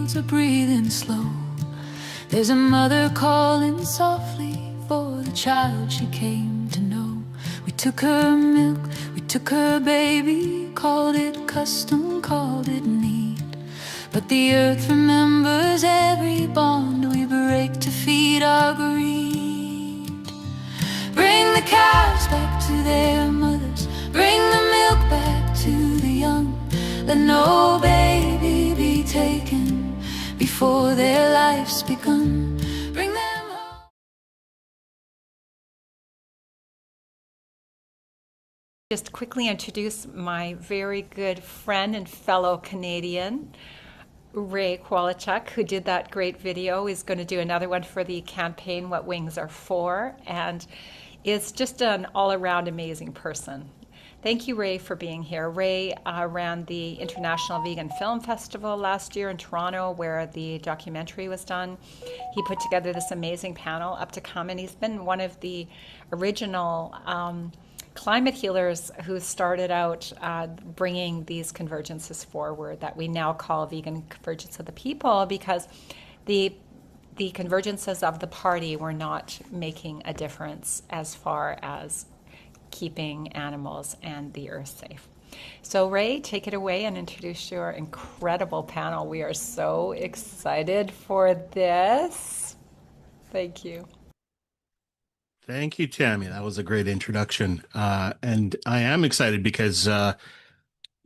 fields are breathing slow. There's a mother calling softly for the child she came to know. We took her milk, we took her baby, called it custom, called it need. But the earth remembers every bond we break to feed our greed. Bring the calves back to their mothers, bring the milk back to the young. Let no baby be taken before their life's begun. Bring them home. Just quickly introduce my very good friend and fellow Canadian, Ray Kowalchuk, who did that great video, is going to do another one for the campaign, What Wings Are For, and is just an all-around amazing person. Thank you, Ray, for being here. Ray ran the International Vegan Film Festival last year in Toronto, where the documentary was done. He put together this amazing panel, Up to Come, and he's been one of the original climate healers who started out bringing these convergences forward that we now call vegan convergence of the people, because the convergences of the party were not making a difference as far as keeping animals and the earth safe. So Ray, take it away and introduce your incredible panel. We are so excited for this. Thank you. Thank you, Tammy. That was a great introduction. And I am excited because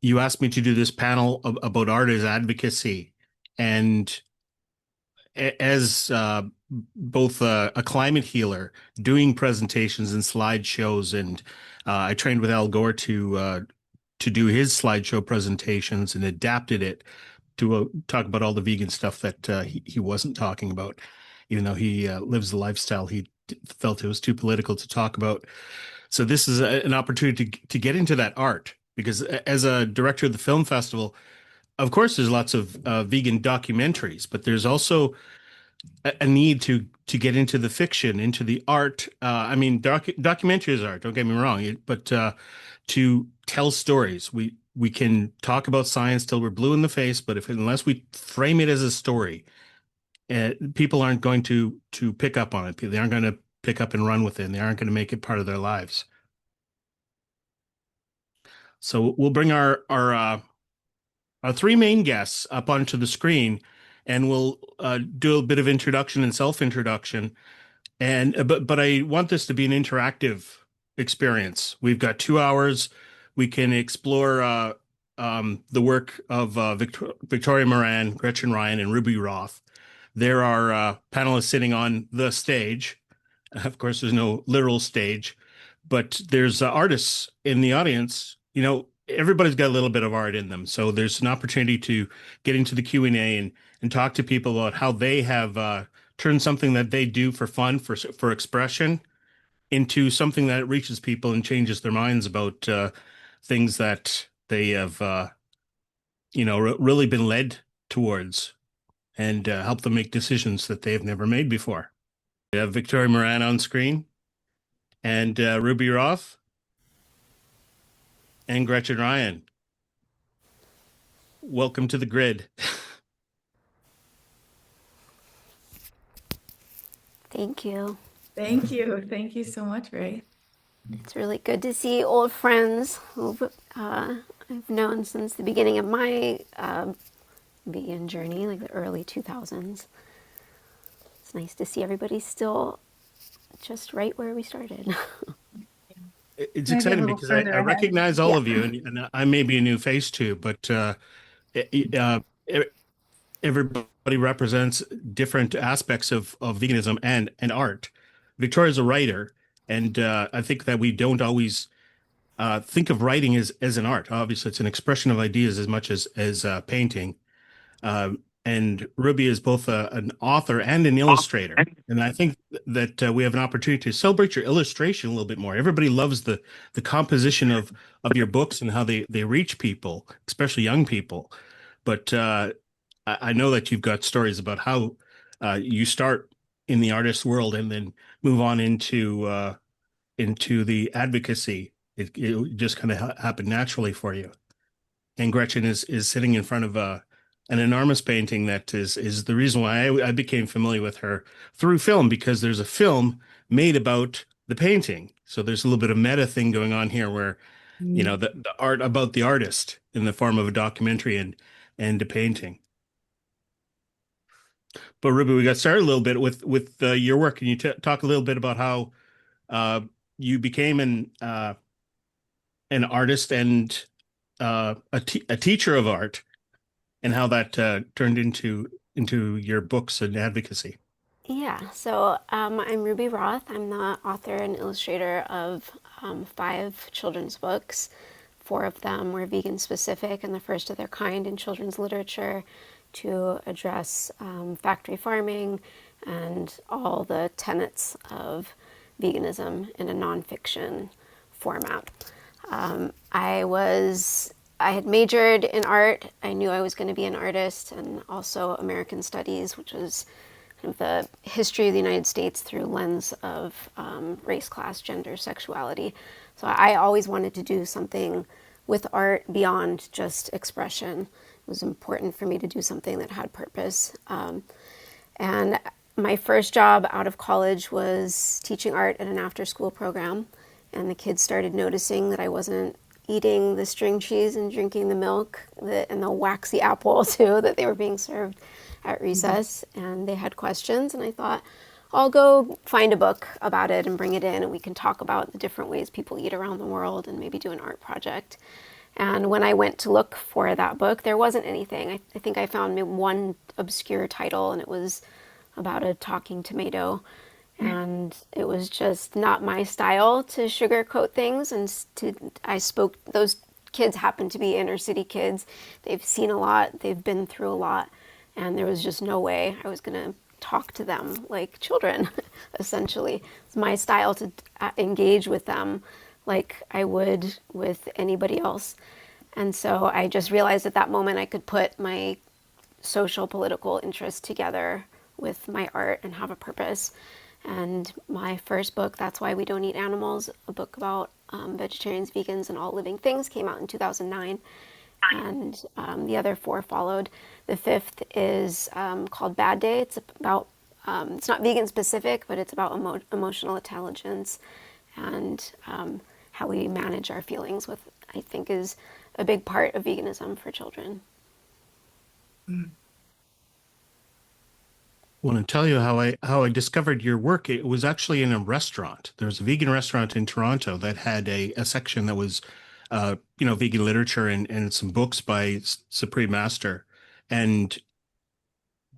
you asked me to do this panel about art as advocacy. And as both a climate healer, doing presentations and slideshows, and I trained with Al Gore to do his slideshow presentations and adapted it to talk about all the vegan stuff that he wasn't talking about, even though he lives the lifestyle he felt it was too political to talk about. So this is an opportunity to get into that art, because as a director of the film festival, of course, there's lots of vegan documentaries, but there's also a need to get into the fiction, into the art. I mean, documentaries are art, don't get me wrong, but to tell stories, we can talk about science till we're blue in the face, but unless we frame it as a story, people aren't going to pick up on it. They aren't going to pick up and run with it, and they aren't going to make it part of their lives. So we'll bring our three main guests up onto the screen, and we'll do a bit of introduction and self-introduction. But I want this to be an interactive experience. We've got 2 hours. We can explore the work of Victoria Moran, Gretchen Ryan, and Ruby Roth. There are panelists sitting on the stage. Of course, there's no literal stage, but there's artists in the audience. You know, everybody's got a little bit of art in them. So there's an opportunity to get into the Q&A and talk to people about how they have turned something that they do for fun, for expression, into something that reaches people and changes their minds about things that they have, really been led towards, and help them make decisions that they've never made before. We have Victoria Moran on screen, and Ruby Roth, and Gretchen Ryan. Welcome to the grid. Thank you. Thank you. Thank you so much, Ray. It's really good to see old friends who I've known since the beginning of my vegan journey, like the early 2000s. It's nice to see everybody still just right where we started. It's exciting because I recognize all of you, and I may be a new face too, but everybody represents different aspects of veganism and art. Victoria's a writer, and I think that we don't always think of writing as an art. Obviously, it's an expression of ideas as much as painting. And Ruby is both an author and an illustrator. And I think that we have an opportunity to celebrate your illustration a little bit more. Everybody loves the composition of your books and how they reach people, especially young people. But I know that you've got stories about how you start in the artist world and then move on into the advocacy. It just kind of happened naturally for you. And Gretchen is sitting in front of an enormous painting that is the reason why I became familiar with her through film, because there's a film made about the painting. So there's a little bit of meta thing going on here where, the art about the artist in the form of a documentary and a painting. But Ruby, we got started a little bit with your work. Can you talk a little bit about how uh, you became an artist and a teacher of art, and how that turned into your books and advocacy? Yeah, so I'm Ruby Roth. I'm the author and illustrator of 5 children's books. 4 of them were vegan specific and the first of their kind in children's literature to address factory farming and all the tenets of veganism in a nonfiction format. I had majored in art. I knew I was going to be an artist, and also American Studies, which was kind of the history of the United States through lens of race, class, gender, sexuality. So I always wanted to do something with art beyond just expression. It was important for me to do something that had purpose. And my first job out of college was teaching art at an after-school program, and the kids started noticing that I wasn't eating the string cheese and drinking the milk and the waxy apple too that they were being served at recess. And they had questions, and I thought, I'll go find a book about it and bring it in, and we can talk about the different ways people eat around the world and maybe do an art project. And when I went to look for that book, there wasn't anything. I think I found one obscure title, and it was about a talking tomato. And it was just not my style to sugarcoat things. And those kids happen to be inner city kids. They've seen a lot, they've been through a lot, and there was just no way I was going to talk to them like children, essentially. It's my style to engage with them like I would with anybody else. And so I just realized at that moment I could put my social political interests together with my art and have a purpose. And my first book, That's Why We Don't Eat Animals, a book about vegetarians, vegans, and all living things, came out in 2009. And the other 4 followed. The 5th is called Bad Day. It's about, it's not vegan specific, but it's about emotional intelligence and how we manage our feelings, with, I think, is a big part of veganism for children. I want to tell you how I discovered your work. It was actually in a restaurant. There was a vegan restaurant in Toronto that had a section that was, vegan literature and some books by Supreme Master. And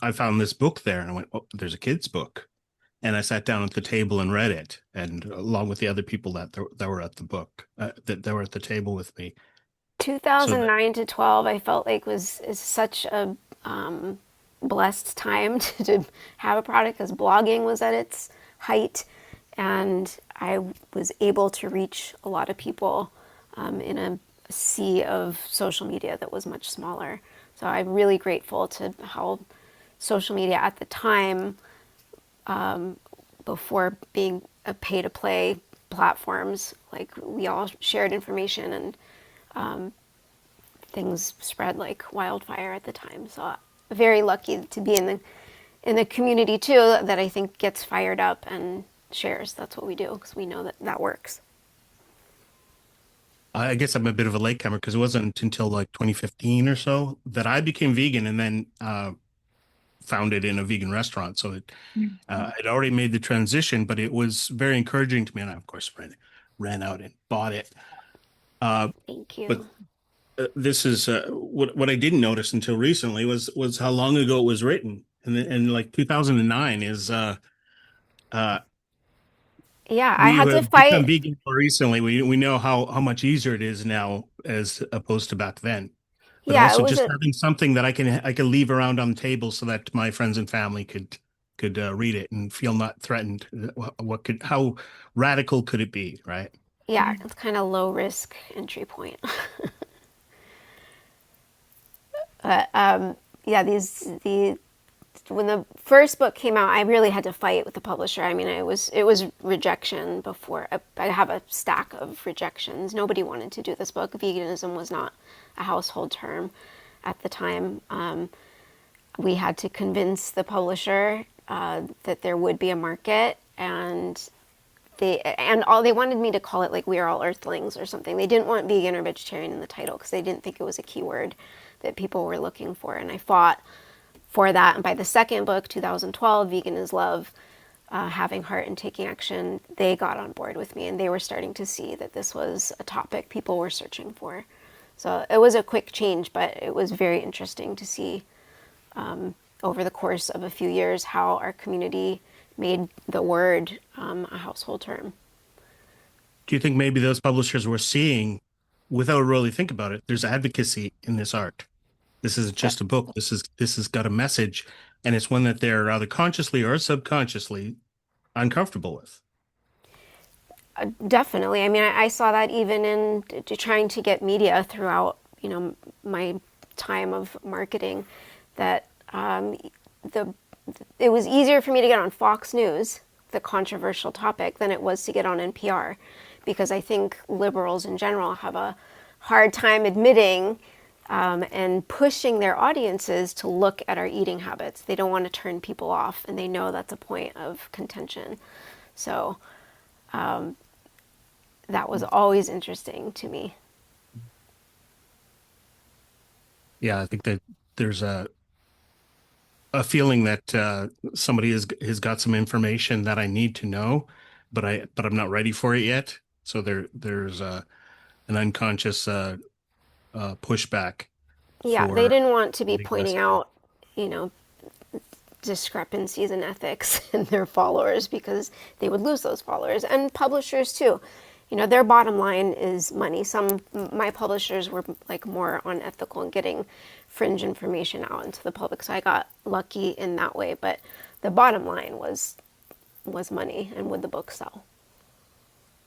I found this book there, and I went, "Oh, there's a kid's book." And I sat down at the table and read it, and along with the other people that were at the book, that were at the table with me. So 2009 to 12, I felt like is such a blessed time to have a product, because blogging was at its height, and I was able to reach a lot of people in a sea of social media that was much smaller. So I'm really grateful to how social media at the time, before being a pay-to-play platforms, like, we all shared information, and things spread like wildfire at the time. So very lucky to be in the community too, that I think gets fired up and shares. That's what we do, because we know that works. I guess I'm a bit of a latecomer, because it wasn't until like 2015 or so that I became vegan, and then founded in a vegan restaurant. So I'd already made the transition, but it was very encouraging to me, and I, of course, ran out and bought it. Thank But you. this is what I didn't notice until recently was how long ago it was written, and like 2009 is Yeah, I we had to have become fight. vegan more recently. We know how much easier it is now as opposed to back then. But Yeah, it also was just a having something that I can leave around on the table so that my friends and family could read it and feel not threatened. How radical could it be, right? yeah, it's kind of low risk entry point. But yeah, when the first book came out, I really had to fight with the publisher. I mean, it was rejection before. I have a stack of rejections. Nobody wanted to do this book. Veganism was not a household term. at the time. We had to convince the publisher that there would be a market, and they wanted me to call it like "We Are All Earthlings" or something. They didn't want vegan or vegetarian in the title because they didn't think it was a keyword that people were looking for. And I fought for that. And by the second book, 2012, Vegan is Love, Having Heart and Taking Action, they got on board with me, and they were starting to see that this was a topic people were searching for. So it was a quick change, but it was very interesting to see over the course of a few years how our community made the word a household term. Do you think maybe those publishers were seeing, without really think about it, there's advocacy in this art? This isn't just a book. This has got a message, and it's one that they're either consciously or subconsciously uncomfortable with. Definitely. I mean, I saw that even in trying to get media throughout, my time of marketing, that it was easier for me to get on Fox News, the controversial topic, than it was to get on NPR, because I think liberals in general have a hard time admitting and pushing their audiences to look at our eating habits. They don't want to turn people off, and they know that's a point of contention. So that was always interesting to me. Yeah, I think that there's a feeling that somebody has got some information that I need to know, but I'm not ready for it yet. So there's an unconscious pushback Yeah, they for didn't want to be the pointing message. out, you know, discrepancies in ethics in their followers, because they would lose those followers. And publishers too. Their bottom line is money. My publishers were like more on ethical and getting fringe information out into the public. So I got lucky in that way, but the bottom line was money, and would the book sell?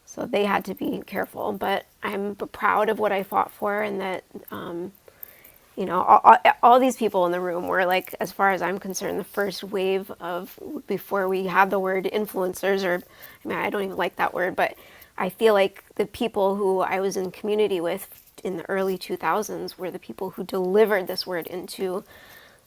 So they had to be careful, but I'm proud of what I fought for, and that all these people in the room were, like, as far as I'm concerned, the first wave of, before we had the word influencers, or, I mean, I don't even like that word, but I feel like the people who I was in community with in the early 2000s were the people who delivered this word into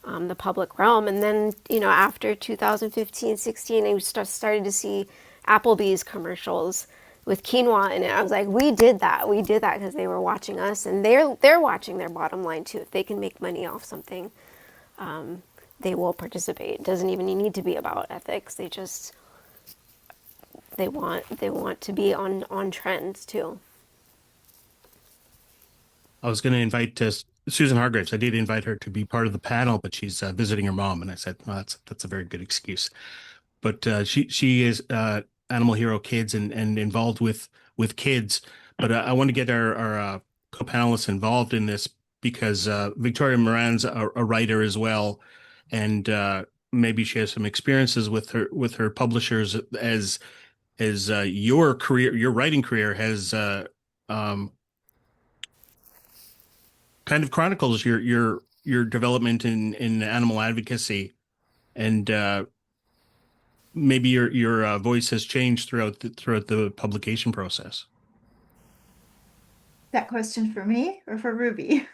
the public realm. And then, after 2015, 16, I started to see Applebee's commercials with quinoa in it. I was like, we did that because they were watching us, and they're watching their bottom line too. If they can make money off something, they will participate. It doesn't even need to be about ethics. They want to be on trends too. I was going to invite Susan Hargraves. I did invite her to be part of the panel, but she's visiting her mom, and I said, well, that's a very good excuse. But she is Animal Hero Kids and involved with kids. But I want to get our co-panelists involved in this because Victoria Moran's a writer as well, and maybe she has some experiences with her publishers as your writing career has um, kind of chronicles your development in animal advocacy, and maybe your voice has changed throughout the publication process. That question for me or for Ruby?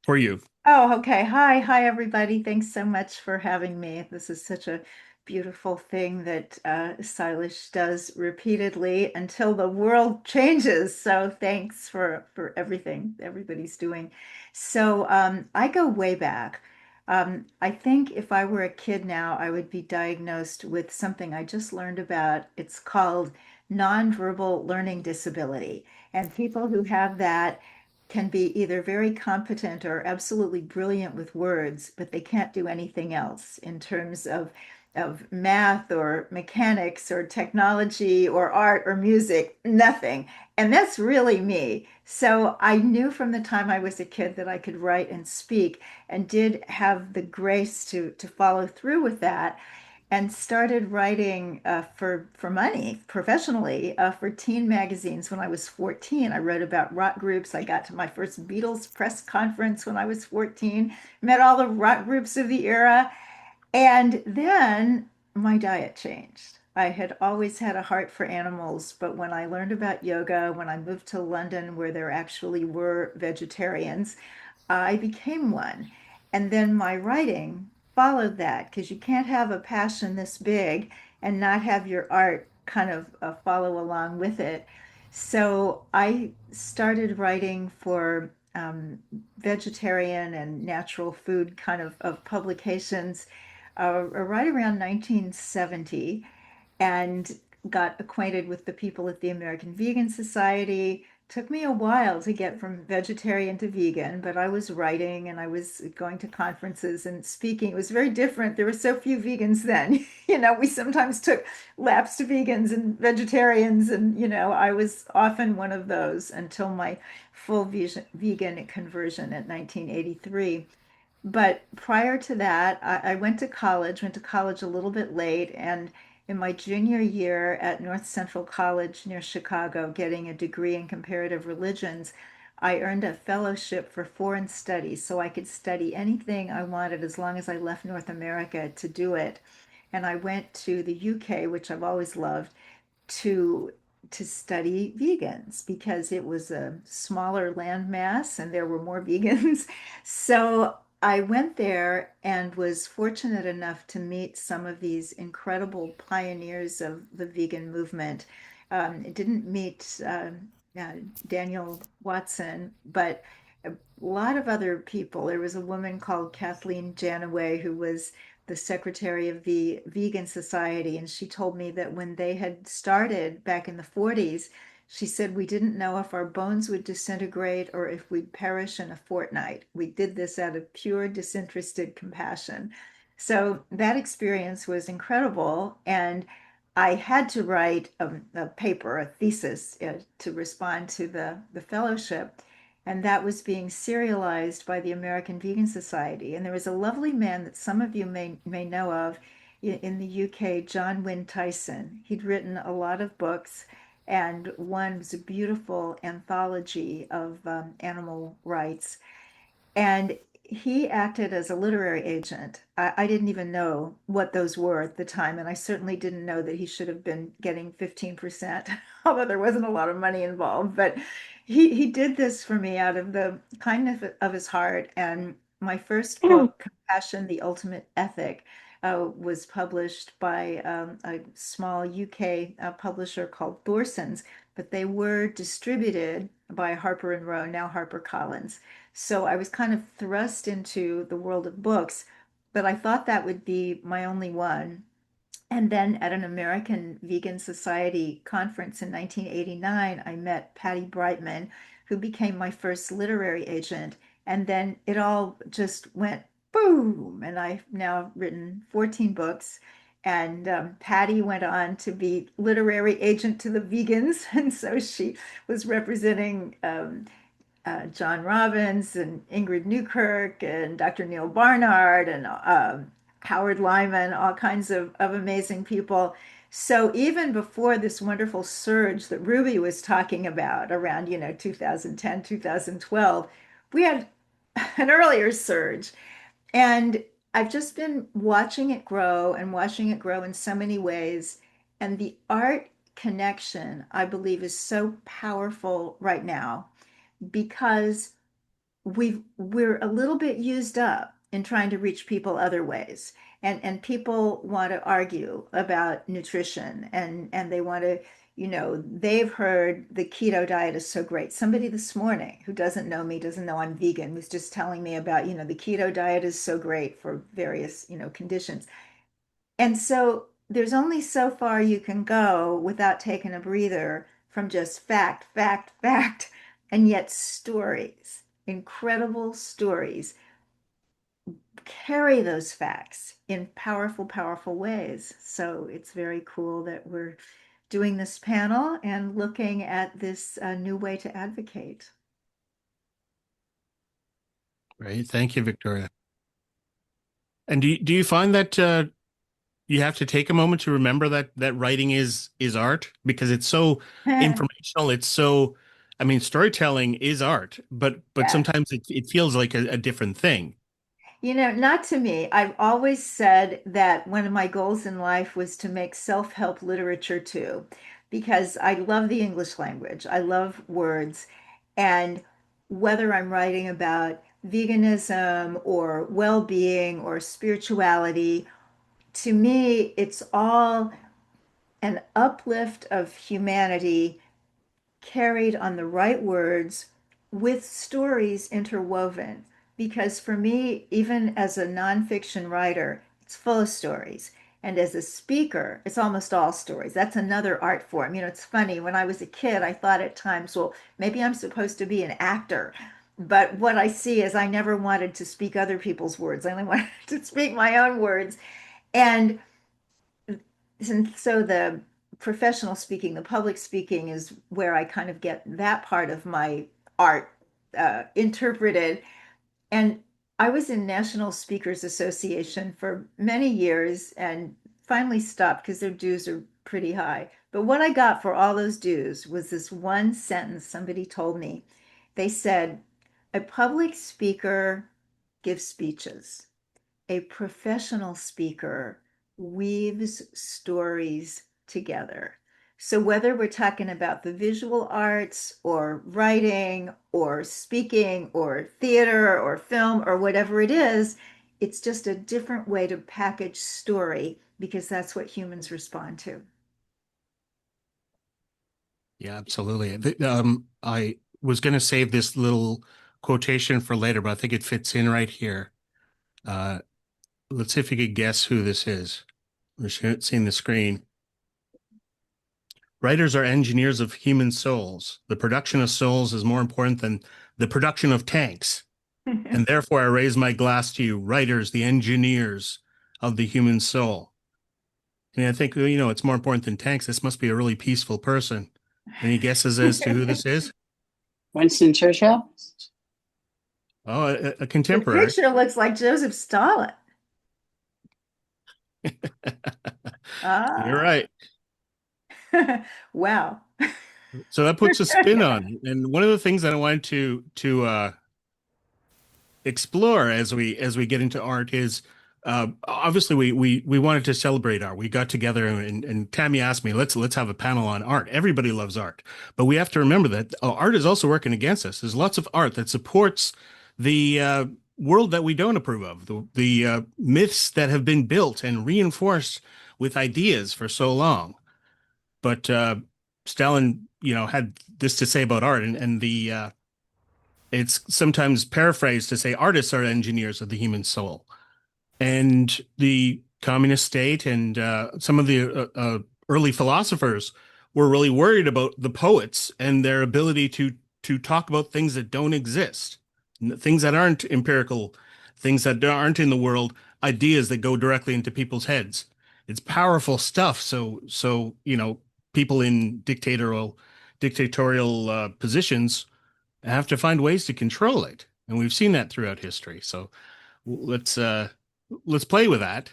For you. Oh, okay. Hi, everybody. Thanks so much for having me. This is such a beautiful thing that Silas does repeatedly until the world changes. So thanks for everything everybody's doing. So I go way back. I think if I were a kid now, I would be diagnosed with something I just learned about. It's called nonverbal learning disability. And people who have that can be either very competent or absolutely brilliant with words, but they can't do anything else in terms of math or mechanics or technology or art or music, nothing. And that's really me. So I knew from the time I was a kid that I could write and speak, and did have the grace to follow through with that, and started writing for money professionally for teen magazines when I was 14. I wrote about rock groups. I got to my first Beatles press conference when I was 14, met all the rock groups of the era, and then my diet changed. I had always had a heart for animals, but when I learned about yoga, when I moved to London where there actually were vegetarians, I became one. And then my writing followed that because you can't have a passion this big and not have your art kind of follow along with it. So I started writing for vegetarian and natural food kind of publications right around 1970 and got acquainted with the people at the American Vegan Society. Took me a while to get from vegetarian to vegan, but I was writing and I was going to conferences and speaking. It was very different. There were so few vegans then. We sometimes took laps to vegans and vegetarians, and I was often one of those until my full vegan conversion at 1983. But prior to that, I went to college a little bit late, and in my junior year at North Central College near Chicago, getting a degree in comparative religions, I earned a fellowship for foreign studies, so I could study anything I wanted as long as I left North America to do it. And I went to the UK, which I've always loved, to to study vegans because it was a smaller landmass and there were more vegans. So I went there and was fortunate enough to meet some of these incredible pioneers of the vegan movement. I didn't meet uh, Daniel Watson, but a lot of other people. There was a woman called Kathleen Janaway who was the secretary of the Vegan Society, and she told me that when they had started back in the 40s, she said, we didn't know if our bones would disintegrate or if we'd perish in a fortnight. We did this out of pure disinterested compassion. So that experience was incredible. And I had to write a paper, a thesis, to respond to the fellowship. And that was being serialized by the American Vegan Society. And there was a lovely man that some of you may know of in the UK, John Wynne Tyson. He'd written a lot of books, and one was a beautiful anthology of animal rights. And he acted as a literary agent. I didn't even know what those were at the time, and I certainly didn't know that he should have been getting 15%, although there wasn't a lot of money involved. But he did this for me out of the kindness of his heart. And my first book, Compassion, the Ultimate Ethic, was published by a small UK publisher called Thorson's, but they were distributed by Harper and Row, now HarperCollins. So I was kind of thrust into the world of books, but I thought that would be my only one. And then at an American Vegan Society conference in 1989, I met Patty Brightman, who became my first literary agent. And then it all just went boom. And I've now written 14 books. And Patty went on to be literary agent to the vegans. And so she was representing John Robbins and Ingrid Newkirk and Dr. Neil Barnard and Howard Lyman, all kinds of amazing people. So even before this wonderful surge that Ruby was talking about around, 2010, 2012, we had an earlier surge. And I've just been watching it grow and watching it grow in so many ways. And the art connection, I believe, is so powerful right now because we're a little bit used up in trying to reach people other ways. And people want to argue about nutrition and they want to, they've heard the keto diet is so great. Somebody this morning who doesn't know me, doesn't know I'm vegan, was just telling me about, the keto diet is so great for various, conditions. And so there's only so far you can go without taking a breather from just fact, fact, fact, and yet stories, incredible stories, carry those facts in powerful, powerful ways. So it's very cool that we're doing this panel and looking at this new way to advocate. Great. Thank you, Victoria. And do you find that you have to take a moment to remember that writing is art because it's so informational. It's so, I mean, storytelling is art, but Yeah. sometimes it feels like a different thing. Not to me. I've always said that one of my goals in life was to make self-help literature too, because I love the English language. I love words. And whether I'm writing about veganism or well-being or spirituality, to me, it's all an uplift of humanity carried on the right words with stories interwoven. Because for me, even as a nonfiction writer, it's full of stories. And as a speaker, it's almost all stories. That's another art form. You know, it's funny. When I was a kid, I thought at times, well, maybe I'm supposed to be an actor. But what I see is I never wanted to speak other people's words. I only wanted to speak my own words. And so the professional speaking, the public speaking is where I kind of get that part of my art interpreted. And I was in National Speakers Association for many years and finally stopped because their dues are pretty high. But what I got for all those dues was this one sentence somebody told me. They said, a public speaker gives speeches. A professional speaker weaves stories together. So whether we're talking about the visual arts or writing or speaking or theater or film or whatever it is, it's just a different way to package story because that's what humans respond to. Yeah, absolutely. I was going to save this little quotation for later, but I think it fits in right here. Uh, let's see if you could guess who this is. We're seeing the screen. Writers are engineers of human souls. The production of souls is more important than the production of tanks. And therefore, I raise my glass to you, writers, the engineers of the human soul. And I think, you know, it's more important than tanks. This must be a really peaceful person. Any guesses as to who this is? Winston Churchill? Oh, a The contemporary. picture looks like Joseph Stalin. You're Ah, right. wow. So that puts a spin on it. And one of the things that I wanted to explore as we get into art is obviously we wanted to celebrate art. We got together and Tammy asked me, let's have a panel on art. Everybody loves art, but we have to remember that art is also working against us. There's lots of art that supports the world that we don't approve of, the myths that have been built and reinforced with ideas for so long. But Stalin, you know, had this to say about art, and the it's sometimes paraphrased to say artists are engineers of the human soul. And the communist state and some of the early philosophers were really worried about the poets and their ability to talk about things that don't exist, things that aren't empirical, things that aren't in the world, ideas that go directly into people's heads. It's powerful stuff. So you know, people in dictatorial positions have to find ways to control it, and we've seen that throughout history. So let's uh, let's play with that.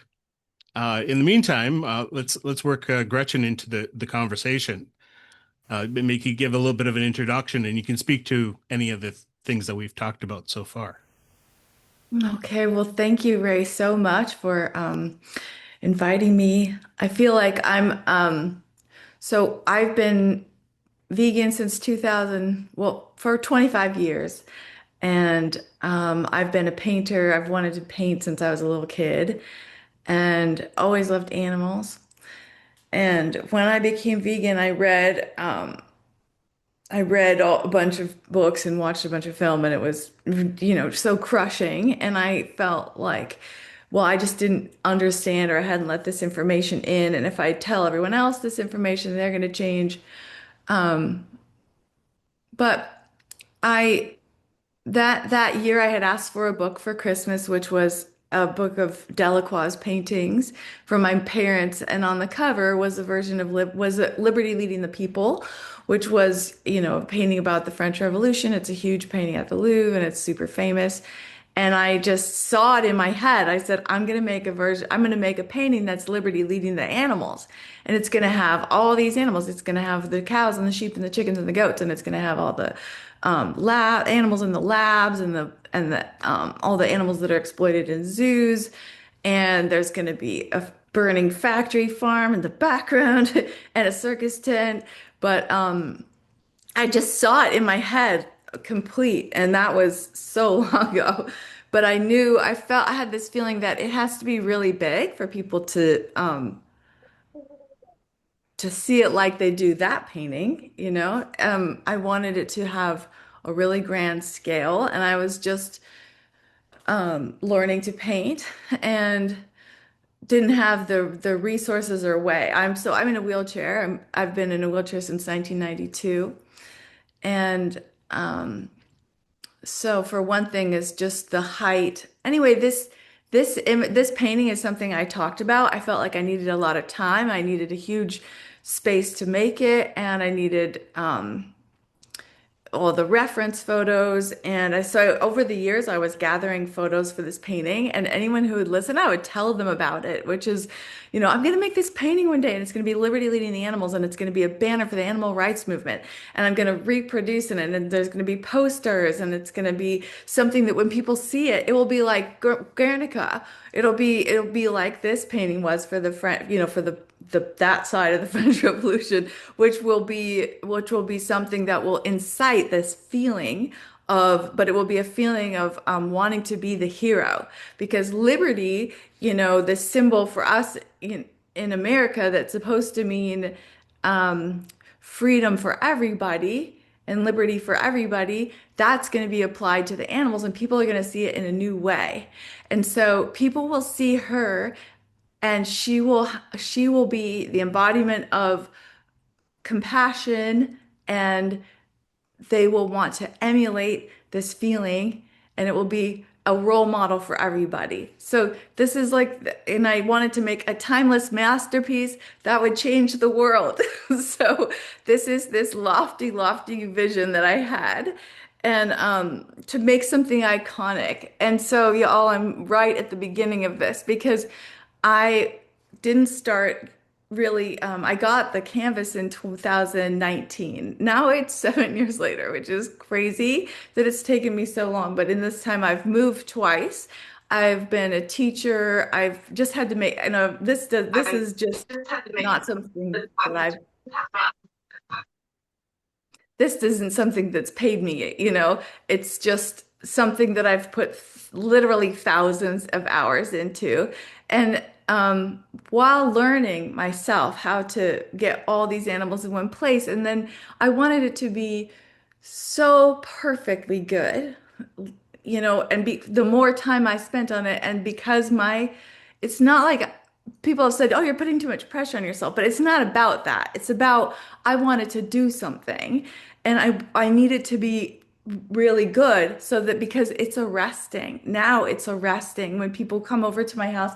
In the meantime, let's work Gretchen into the conversation. Make you give a little bit of an introduction, and you can speak to any of the things that we've talked about so far. Okay, well, thank you, Ray, so much for inviting me. I feel like so I've been vegan since 2000, well, for 25 years. And I've been a painter. I've wanted to paint since I was a little kid and always loved animals. And when I became vegan, I read a bunch of books and watched a bunch of film, and it was, so crushing. And I felt like, well, I just didn't understand, or I hadn't let this information in. And if I tell everyone else this information, they're going to change. But I that year I had asked for a book for Christmas, which was a book of Delacroix's paintings from my parents, and on the cover was a version of Liberty Leading the People, which was, a painting about the French Revolution. It's a huge painting at the Louvre, and it's super famous. And I just saw it in my head. I said, I'm going to make a version, I'm going to make a painting that's Liberty leading the animals. And it's going to have all these animals. It's going to have the cows and the sheep and the chickens and the goats. And it's going to have all the lab animals in the labs and the all the animals that are exploited in zoos. And there's going to be a burning factory farm in the background and a circus tent. But I just saw it in my head complete, and that was so long ago. But I knew, I felt, I had this feeling that it has to be really big for people to see it like they do that painting, you know. I wanted it to have a really grand scale, and I was just learning to paint and didn't have the resources or way. I'm in a wheelchair. I've been in a wheelchair since 1992, and so for one thing is just the height. Anyway, this painting is something I talked about. I felt like I needed a lot of time. I needed a huge space to make it, and I needed all the reference photos. And so over the years, I was gathering photos for this painting, and anyone who would listen, I would tell them about it, which is, I'm going to make this painting one day, and it's going to be Liberty Leading the Animals, and it's going to be a banner for the animal rights movement, and I'm going to reproduce it, and there's going to be posters, and it's going to be something that when people see it, it will be like Guernica. It'll be like this painting was for the French, for that side of the French Revolution, which will be something that will incite this feeling of, but it will be a feeling of wanting to be the hero, because liberty, the symbol for us in America that's supposed to mean freedom for everybody and liberty for everybody, that's going to be applied to the animals, and people are going to see it in a new way. And so people will see her, and she will be the embodiment of compassion, and they will want to emulate this feeling, and it will be a role model for everybody. So this is like, and I wanted to make a timeless masterpiece that would change the world. So this is this lofty, lofty vision that I had, and to make something iconic. And so, y'all, I'm right at the beginning of this because I didn't start really, I got the canvas in 2019. Now it's 7 years later, which is crazy that it's taken me so long. But in this time, I've moved twice. I've been a teacher. I've just had to make, this is just not something that I've this isn't something that's paid me, it's just something that I've put literally thousands of hours into. And while learning myself how to get all these animals in one place, and then I wanted it to be so perfectly good, and the more time I spent on it, and because it's not like people have said, oh, you're putting too much pressure on yourself, but it's not about that. It's about, I wanted to do something, and I needed to be really good, so that because it's arresting. Now it's arresting when people come over to my house,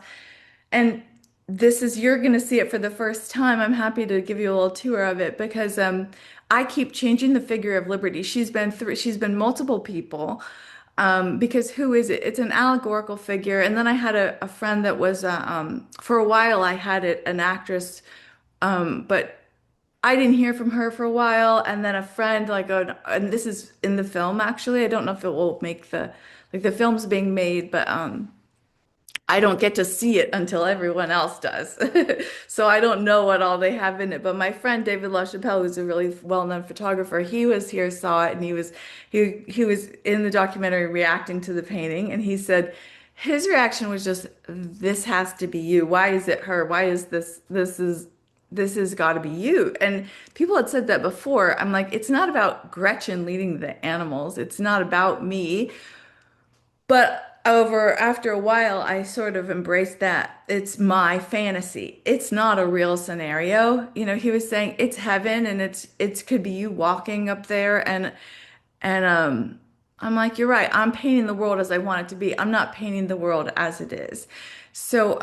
and you're going to see it for the first time. I'm happy to give you a little tour of it because I keep changing the figure of Liberty. She's been multiple people. Because who is it? It's an allegorical figure. And then I had a friend that was, for a while, I had an actress, but I didn't hear from her for a while. And then a friend, and this is in the film, actually. I don't know if it will make the film's being made, but I don't get to see it until everyone else does. So I don't know what all they have in it. But my friend David LaChapelle, who's a really well-known photographer, he was here, saw it, and he was in the documentary reacting to the painting, and he said his reaction was just, this has to be you. Why is it her? Why is this has got to be you? And people had said that before. I'm like, it's not about Gretchen leading the animals. It's not about me. But after a while, I sort of embraced that it's my fantasy. It's not a real scenario. He was saying it's heaven, and it could be you walking up there, and I'm like, you're right. I'm painting the world as I want it to be. I'm not painting the world as it is. So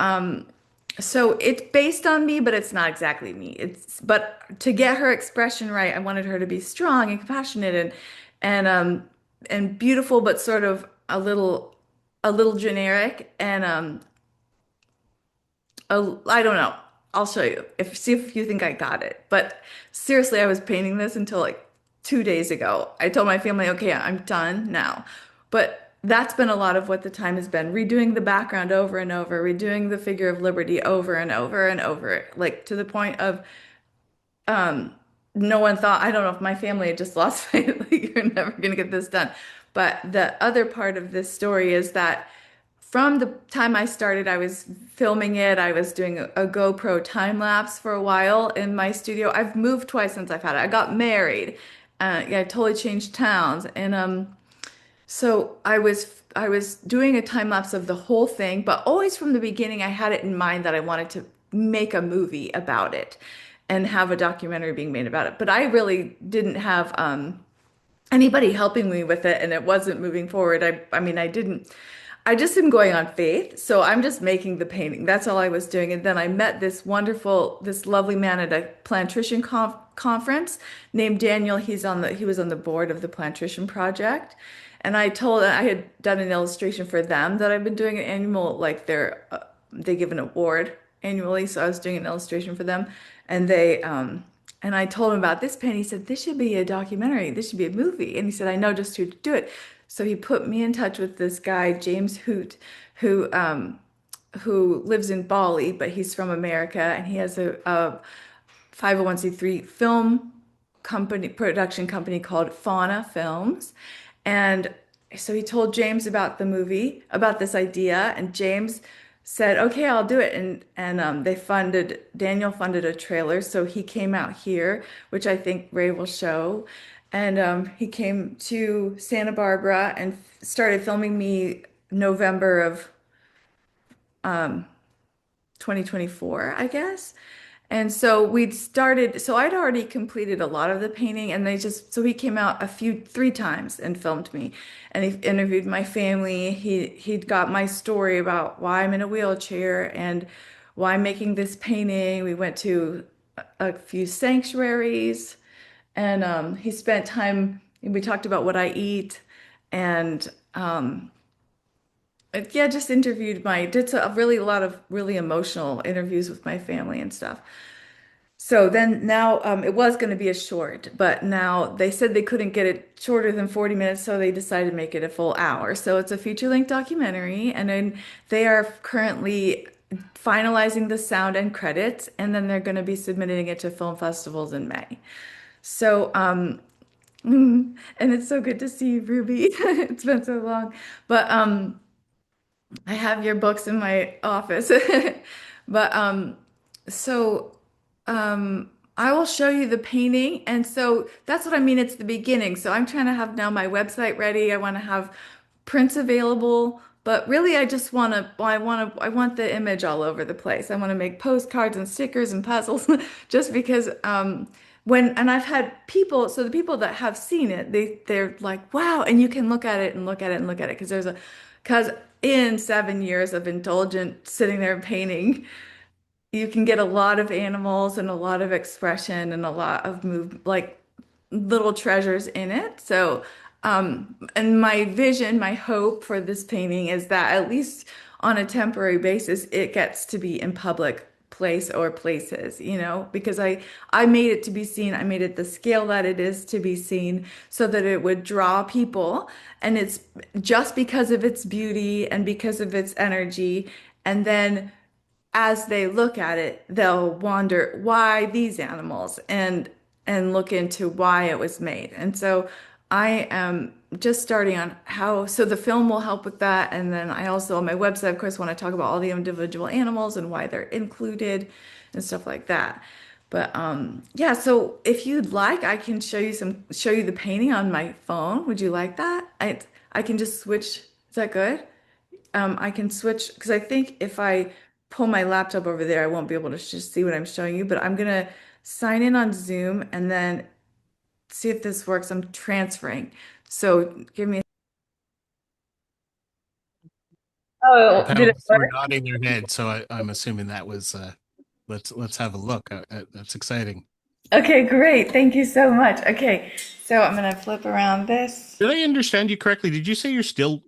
it's based on me, but it's not exactly me. But to get her expression right, I wanted her to be strong and compassionate and beautiful, but sort of a little generic, and I don't know. I'll show you see if you think I got it. But seriously, I was painting this until like 2 days ago. I told my family, okay, I'm done now. But that's been a lot of what the time has been, redoing the background over and over, redoing the figure of Liberty over and over and over, like to the point of no one thought, I don't know if my family had just lost faith. Like, you're never going to get this done. But the other part of this story is that from the time I started, I was filming it. I was doing a GoPro time lapse for a while in my studio. I've moved twice since I've had it. I got married. Yeah, I totally changed towns. And so I was doing a time lapse of the whole thing, but always from the beginning, I had it in mind that I wanted to make a movie about it and have a documentary being made about it. But I really didn't have anybody helping me with it, and it wasn't moving forward. I mean, I just am going on faith. So I'm just making the painting. That's all I was doing. And then I met this lovely man at a plantation conference named Daniel. He was on the board of the Plantation Project. And I had done an illustration for them that I've been doing an annual, like they give an award annually. So I was doing an illustration for them, and and I told him about this painting. He said, this should be a documentary. This should be a movie. And he said, I know just who to do it. So he put me in touch with this guy, James Hoot, who lives in Bali, but he's from America, and he has a 501c3 film production company called Fauna Films. And so he told James about the movie, about this idea, and James said, okay, I'll do it. And Daniel funded a trailer. So he came out here, which I think Ray will show. And he came to Santa Barbara and started filming me November of 2024, I guess. And so I'd already completed a lot of the painting, and so he came out 3 times and filmed me, and he interviewed my family. He'd got my story about why I'm in a wheelchair and why I'm making this painting. We went to a few sanctuaries, and he spent time, and we talked about what I eat, and yeah, just did a lot of really emotional interviews with my family and stuff. So then now it was going to be a short, but now they said they couldn't get it shorter than 40 minutes, so they decided to make it a full hour. So it's a feature-length documentary, and then they are currently finalizing the sound and credits, and then they're going to be submitting it to film festivals in May. So, and it's so good to see you, Ruby. It's been so long. But I have your books in my office. But so I will show you the painting. And so that's what I mean. It's the beginning. So I'm trying to have now my website ready. I want to have prints available. But really, I want the image all over the place. I want to make postcards and stickers and puzzles just because and I've had people, so the people that have seen it, they're like, wow, and you can look at it and look at it and look at it because in 7 years of indulgent sitting there painting, you can get a lot of animals and a lot of expression and a lot of like little treasures in it. So, and my vision, my hope for this painting is that at least on a temporary basis, it gets to be in public place or places, because I made it to be seen. I made it the scale that it is to be seen so that it would draw people. And it's just because of its beauty and because of its energy. And then as they look at it, they'll wonder why these animals and look into why it was made. And so I am just starting on so the film will help with that. And then I also, on my website, of course, want to talk about all the individual animals and why they're included and stuff like that. But yeah, so if you'd like, I can show you the painting on my phone. Would you like that? I can just switch. Is that good? I can switch because I think if I pull my laptop over there, I won't be able to just see what I'm showing you, but I'm going to sign in on Zoom and then see if this works. I'm transferring. So give me. The Oh, did it panelists were work? nodding their head, so I'm assuming that was let's have a look. That's exciting. Okay, great. Thank you so much. Okay, so I'm going to flip around this. Did I understand you correctly? Did you say you're still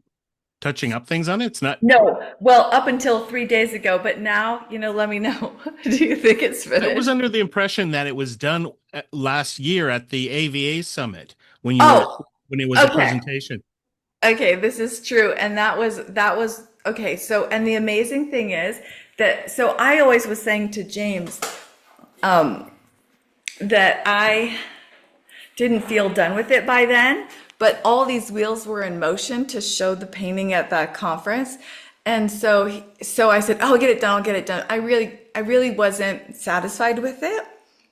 touching up things on it? It's not. No, well, up until 3 days ago, but now, let me know. Do you think it's finished? I was under the impression that it was done last year at the AVA summit when it was a presentation. Okay, this is true. And that was okay. So, and the amazing thing is that, so I always was saying to James, that didn't feel done with it by then, but all these wheels were in motion to show the painting at that conference. And so I said, "Oh, I'll get it done. I'll get it done." I really wasn't satisfied with it.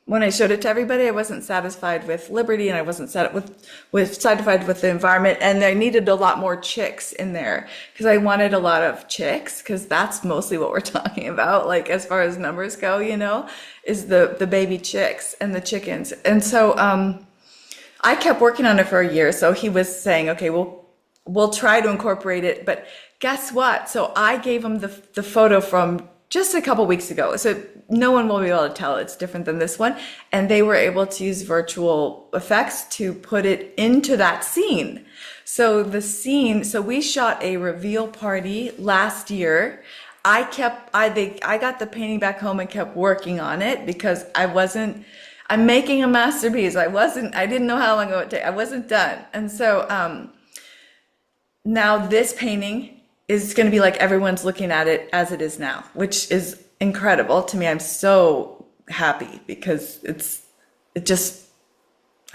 When I showed it to everybody, I wasn't satisfied with Liberty, and I wasn't satisfied with the environment, and I needed a lot more chicks in there because I wanted a lot of chicks, because that's mostly what we're talking about, like as far as numbers go, is the baby chicks and the chickens. And so I kept working on it for a year. So he was saying, "Okay, we'll try to incorporate it," but guess what? So I gave him the photo from just a couple weeks ago. So no one will be able to tell it's different than this one. And they were able to use virtual effects to put it into that scene. So we shot a reveal party last year. I got the painting back home and kept working on it because I'm making a masterpiece. I didn't know how long it would take. I wasn't done. And so now this painting is going to be like everyone's looking at it as it is now, which is incredible to me. I'm so happy because I just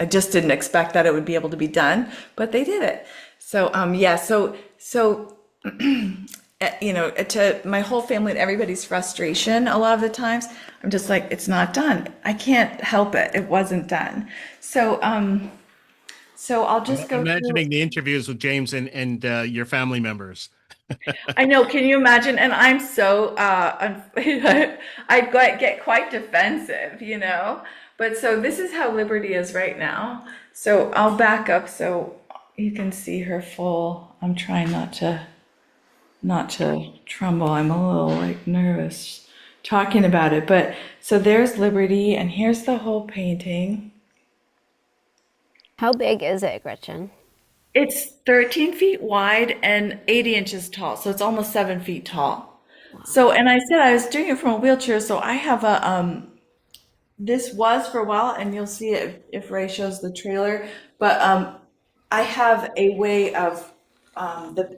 didn't expect that it would be able to be done, but they did it. So to my whole family and everybody's frustration, a lot of the times I'm just like, it's not done. I can't help it. It wasn't done. So I'll just go imagining the interviews with James and your family members. I know. Can you imagine? And I'm so I get quite defensive, But so this is how Liberty is right now. So I'll back up so you can see her full. I'm trying not to tremble. I'm a little nervous talking about it. But so there's Liberty, and here's the whole painting. How big is it, Gretchen? It's 13 feet wide and 80 inches tall, so it's almost 7 feet tall. Wow. So, and I said I was doing it from a wheelchair, so I have this was for a while, and you'll see it if Ray shows the trailer, but I have a way of the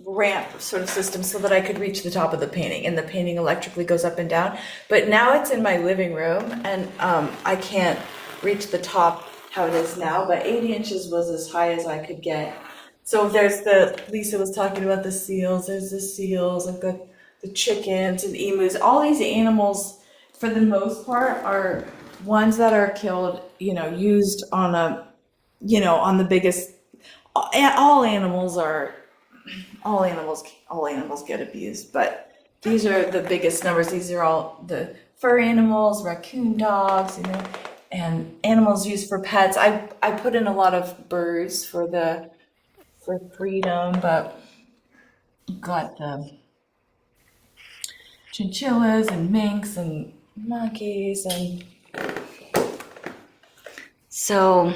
ramp sort of system so that I could reach the top of the painting, and the painting electrically goes up and down. But now it's in my living room, and I can't reach the top how it is now, but 80 inches was as high as I could get. So there's Lisa was talking about the seals, there's the seals, I've got the chickens and emus. All these animals, for the most part, are ones that are killed, used on on the biggest, all animals get abused, but these are the biggest numbers. These are all the fur animals, raccoon dogs, and animals used for pets. I put in a lot of birds for freedom, but got the chinchillas and minks and monkeys, and so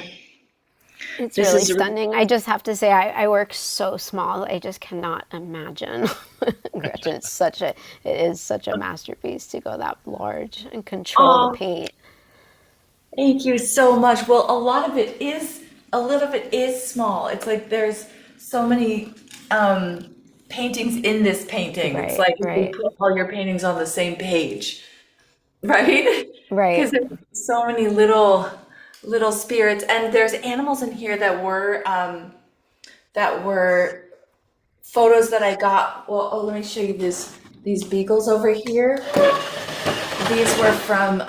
it's really stunning. I just have to say, I work so small. I just cannot imagine. Gretchen, it is such a masterpiece to go that large and control the paint. Thank you so much. Well, a little bit is small. It's like there's so many paintings in this painting. Right, it's like you put all your paintings on the same page, right? Right. Because there's so many little spirits, and there's animals in here that were photos that I got. Well, let me show you these beagles over here. These were from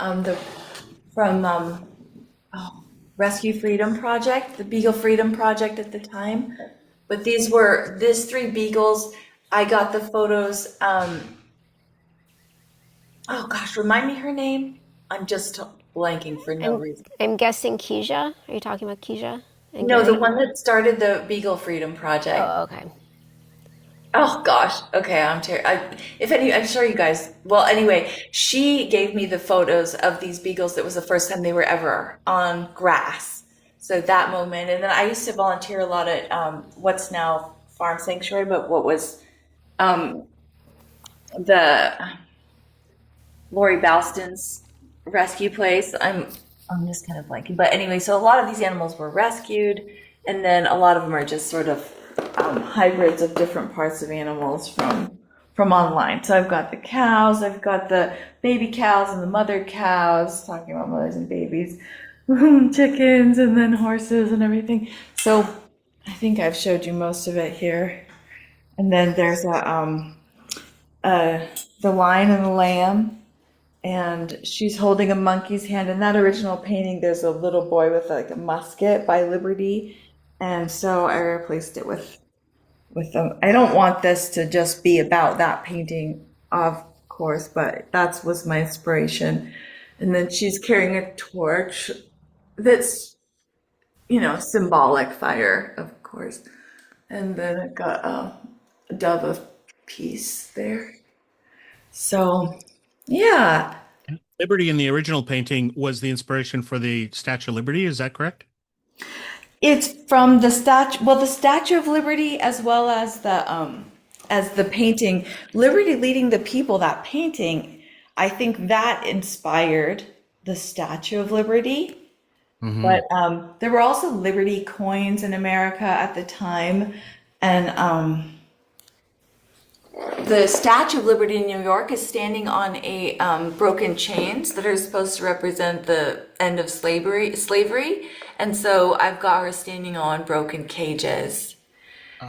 Rescue Freedom Project, the Beagle Freedom Project at the time. But these 3 beagles. I got the photos. Oh gosh, remind me her name. I'm just blanking for no reason. I'm guessing Keisha. Are you talking about Keisha? No, the one that started the Beagle Freedom Project. Oh, okay. Oh gosh. Okay, I'm sure you guys. Well, anyway, she gave me the photos of these beagles. It was the first time they were ever on grass. So that moment, and then I used to volunteer a lot at what's now Farm Sanctuary, but what was the Lori Balston's rescue place. I'm just kind of blanking, but anyway, so a lot of these animals were rescued, and then a lot of them are just sort of hybrids of different parts of animals from online. So I've got the cows, I've got the baby cows and the mother cows, talking about mothers and babies. chickens and then horses and everything. So I think I've showed you most of it here. And then there's uh, the lion and the lamb, and she's holding a monkey's hand. In that original painting, there's a little boy with like a musket by Liberty, and so I replaced it with them. I don't want this to just be about that painting, of course, but that was my inspiration. And then she's carrying a torch that's, symbolic fire, of course. And then I've got a dove of peace there. So, yeah. Liberty in the original painting was the inspiration for the Statue of Liberty. Is that correct? It's from the Statue of Liberty, as well as the painting, Liberty Leading the People, that painting, I think that inspired the Statue of Liberty. Mm-hmm. But there were also Liberty coins in America at the time, and the Statue of Liberty in New York is standing on a broken chains that are supposed to represent the end of slavery, and so I've got her standing on broken cages.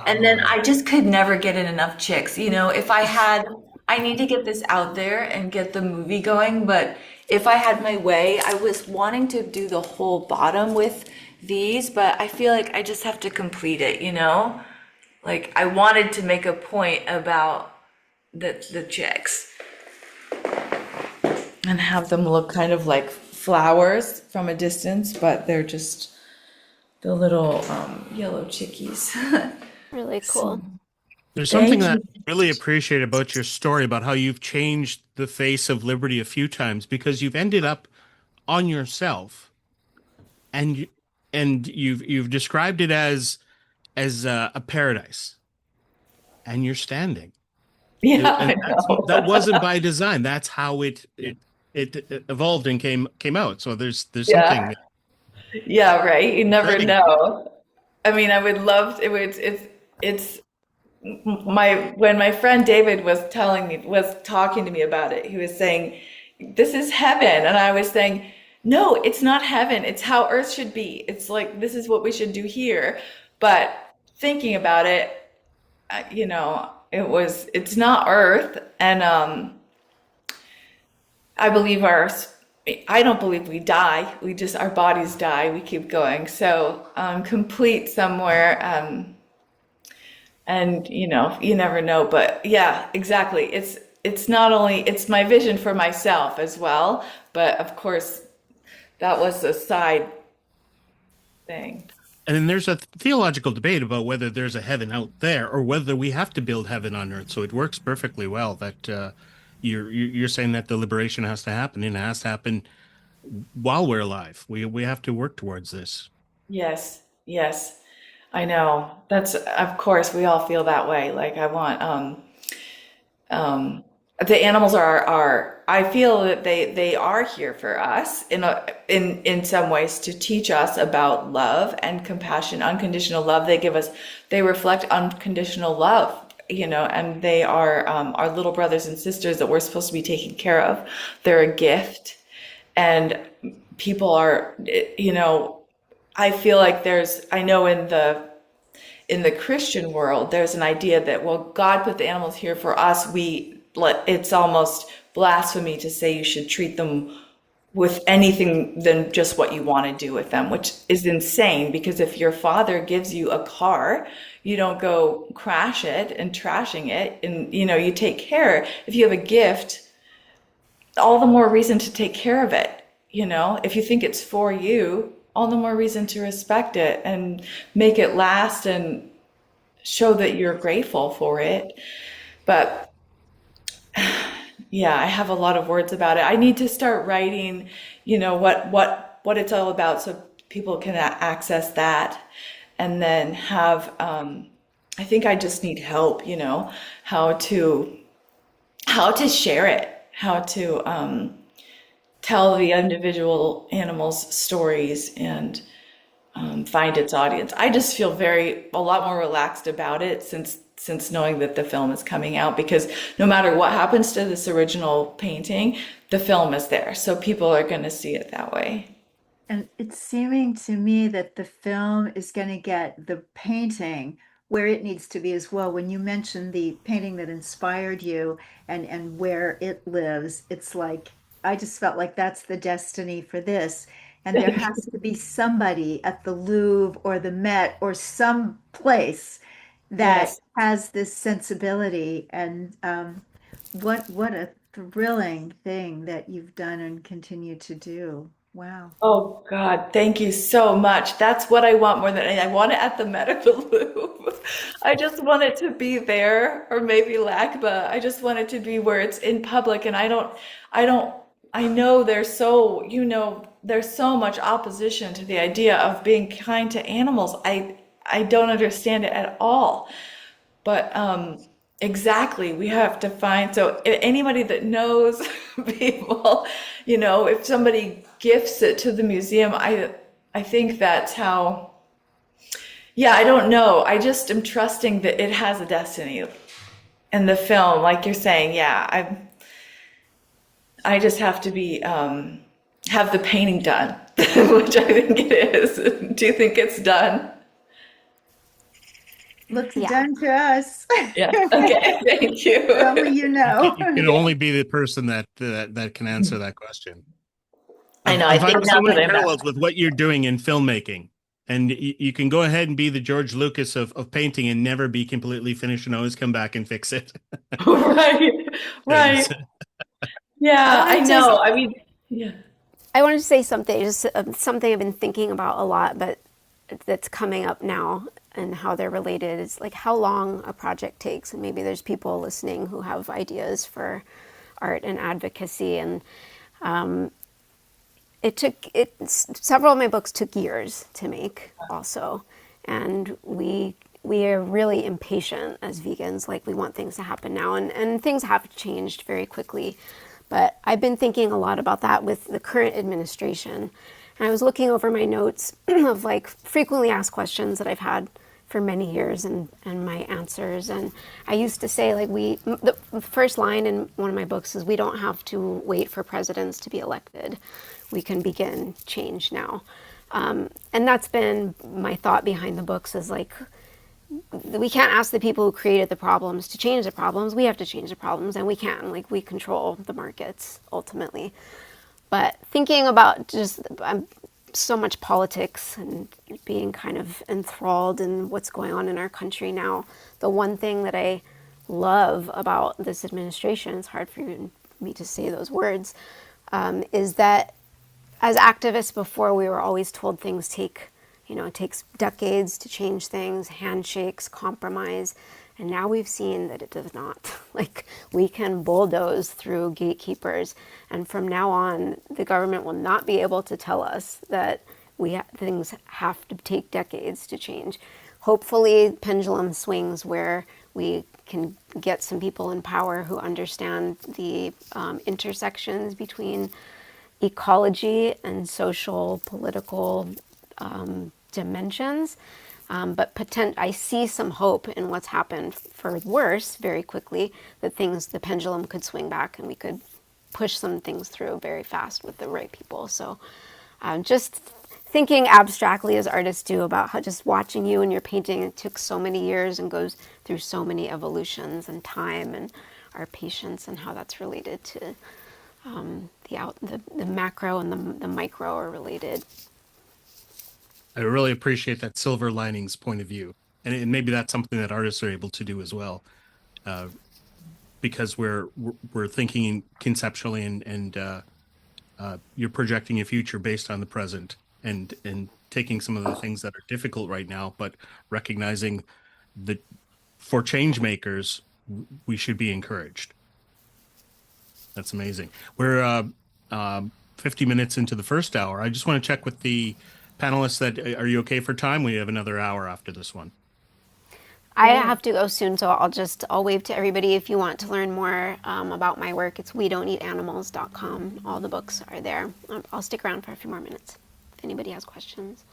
And then I just could never get in enough chicks. I need to get this out there and get the movie going, but if I had my way, I was wanting to do the whole bottom with these, but I feel like I just have to complete it, Like I wanted to make a point about the chicks and have them look kind of like flowers from a distance, but they're just the little yellow chickies. Really cool. There's something Thank that I really appreciate about your story, about how you've changed the face of liberty a few times, because you've ended up on yourself, and you've described it as a paradise, and you're standing. Yeah, And I know. that wasn't by design. That's how it evolved and came out. So there's Yeah. something. Yeah, right. You never Exciting. know. I mean, I would love it would it's when my friend David was talking to me about it, he was saying, "This is heaven." And I was saying, "No, it's not heaven. It's how Earth should be. It's like this is what we should do here." But thinking about it, it's not Earth, and I don't believe we die. Our bodies die. We keep going. So complete somewhere. And you never know. But yeah, exactly. It's not only, it's my vision for myself as well. But of course, that was a side thing. And then there's a theological debate about whether there's a heaven out there or whether we have to build heaven on earth. So it works perfectly well that you're saying that the liberation has to happen, and it has to happen while we're alive. We have to work towards this. Yes, yes, I know. That's, of course, we all feel that way. Like I want, the animals I feel that they are here for us in some ways to teach us about love and compassion, unconditional love. They reflect unconditional love, and they are our little brothers and sisters that we're supposed to be taking care of. They're a gift, and people are, I feel like I know in the Christian world, there's an idea that, well, God put the animals here for us. It's almost blasphemy to say you should treat them with anything than just what you want to do with them, which is insane, because if your father gives you a car, you don't go crash it and trashing it, and you take care. If you have a gift, all the more reason to take care of it. If you think it's for you, all the more reason to respect it and make it last and show that you're grateful for it. But yeah, I have a lot of words about it. I need to start writing, what it's all about, so people can access that, and then have. I think I just need help, how to share it, how to tell the individual animals' stories and find its audience. I just feel a lot more relaxed about it since knowing that the film is coming out, because no matter what happens to this original painting, the film is there. So people are going to see it that way. And it's seeming to me that the film is going to get the painting where it needs to be as well. When you mentioned the painting that inspired you and where it lives, it's like I just felt like that's the destiny for this. And there has to be somebody at the Louvre or the Met or some place that Yes. has this sensibility. And what a thrilling thing that you've done and continue to do. Wow. Oh God, thank you so much. That's what I want more than anything. I want it at the Medical Loop. I just want it to be there, or maybe LACBA. I just want it to be where it's in public, and I don't, I know there's so much opposition to the idea of being kind to animals. I don't understand it at all. But exactly, we have to find so anybody that knows people, if somebody gifts it to the museum, I think that's how. Yeah, I don't know. I just am trusting that it has a destiny. And the film, like you're saying, yeah, I just have to be have the painting done, which I think it is. Do you think it's done? Looks Yeah. done to us. Yeah. Okay. Thank you. Only you know. You can only be the person that can answer that question. I know. I'm I think finding now so that many I'm parallels with what you're doing in filmmaking. And you can go ahead and be the George Lucas of painting and never be completely finished and always come back and fix it. right, right. Yeah, I I wanted know. to I mean, yeah. I wanted to say something, just something I've been thinking about a lot, but that's coming up now and how they're related is like how long a project takes. And maybe there's people listening who have ideas for art and advocacy. And several of my books took years to make also. And we are really impatient as vegans. Like we want things to happen now, and things have changed very quickly. But I've been thinking a lot about that with the current administration. And I was looking over my notes of like frequently asked questions that I've had for many years and my answers. And I used to say like the first line in one of my books is we don't have to wait for presidents to be elected. We can begin change now. And that's been my thought behind the books is like, we can't ask the people who created the problems to change the problems. We have to change the problems, and we can. Like, we control the markets ultimately. But thinking about just so much politics and being kind of enthralled in what's going on in our country now, the one thing that I love about this administration, it's hard for me to say those words, is that as activists before, we were always told things it takes decades to change things, handshakes, compromise. And now we've seen that it does not. Like we can bulldoze through gatekeepers. And from now on, the government will not be able to tell us that things have to take decades to change. Hopefully, pendulum swings where we can get some people in power who understand the intersections between ecology and social, political dimensions. But I see some hope in what's happened for worse very quickly, that the pendulum could swing back and we could push some things through very fast with the right people. So just thinking abstractly as artists do about how just watching you and your painting, it took so many years and goes through so many evolutions and time and our patience and how that's related to the macro and the micro are related. I really appreciate that silver linings point of view. And maybe that's something that artists are able to do as well. Because we're thinking conceptually and you're projecting a future based on the present and taking some of the things that are difficult right now, but recognizing that for change makers, we should be encouraged. That's amazing. We're 50 minutes into the first hour. I just want to check with the panelists that are you okay for time? We have another hour after this one. I have to go soon, so I'll wave to everybody. If you want to learn more about my work, it's wedon'teatanimals.com. All the books are there. I'll stick around for a few more minutes if anybody has questions.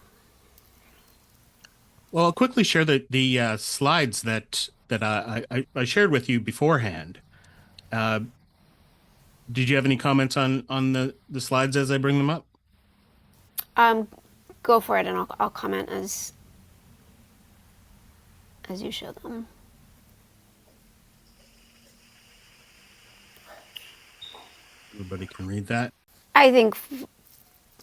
Well, I'll quickly share the slides that I shared with you beforehand. Did you have any comments on the slides as I bring them up? Go for it, and I'll comment as you show them. Everybody can read that. I think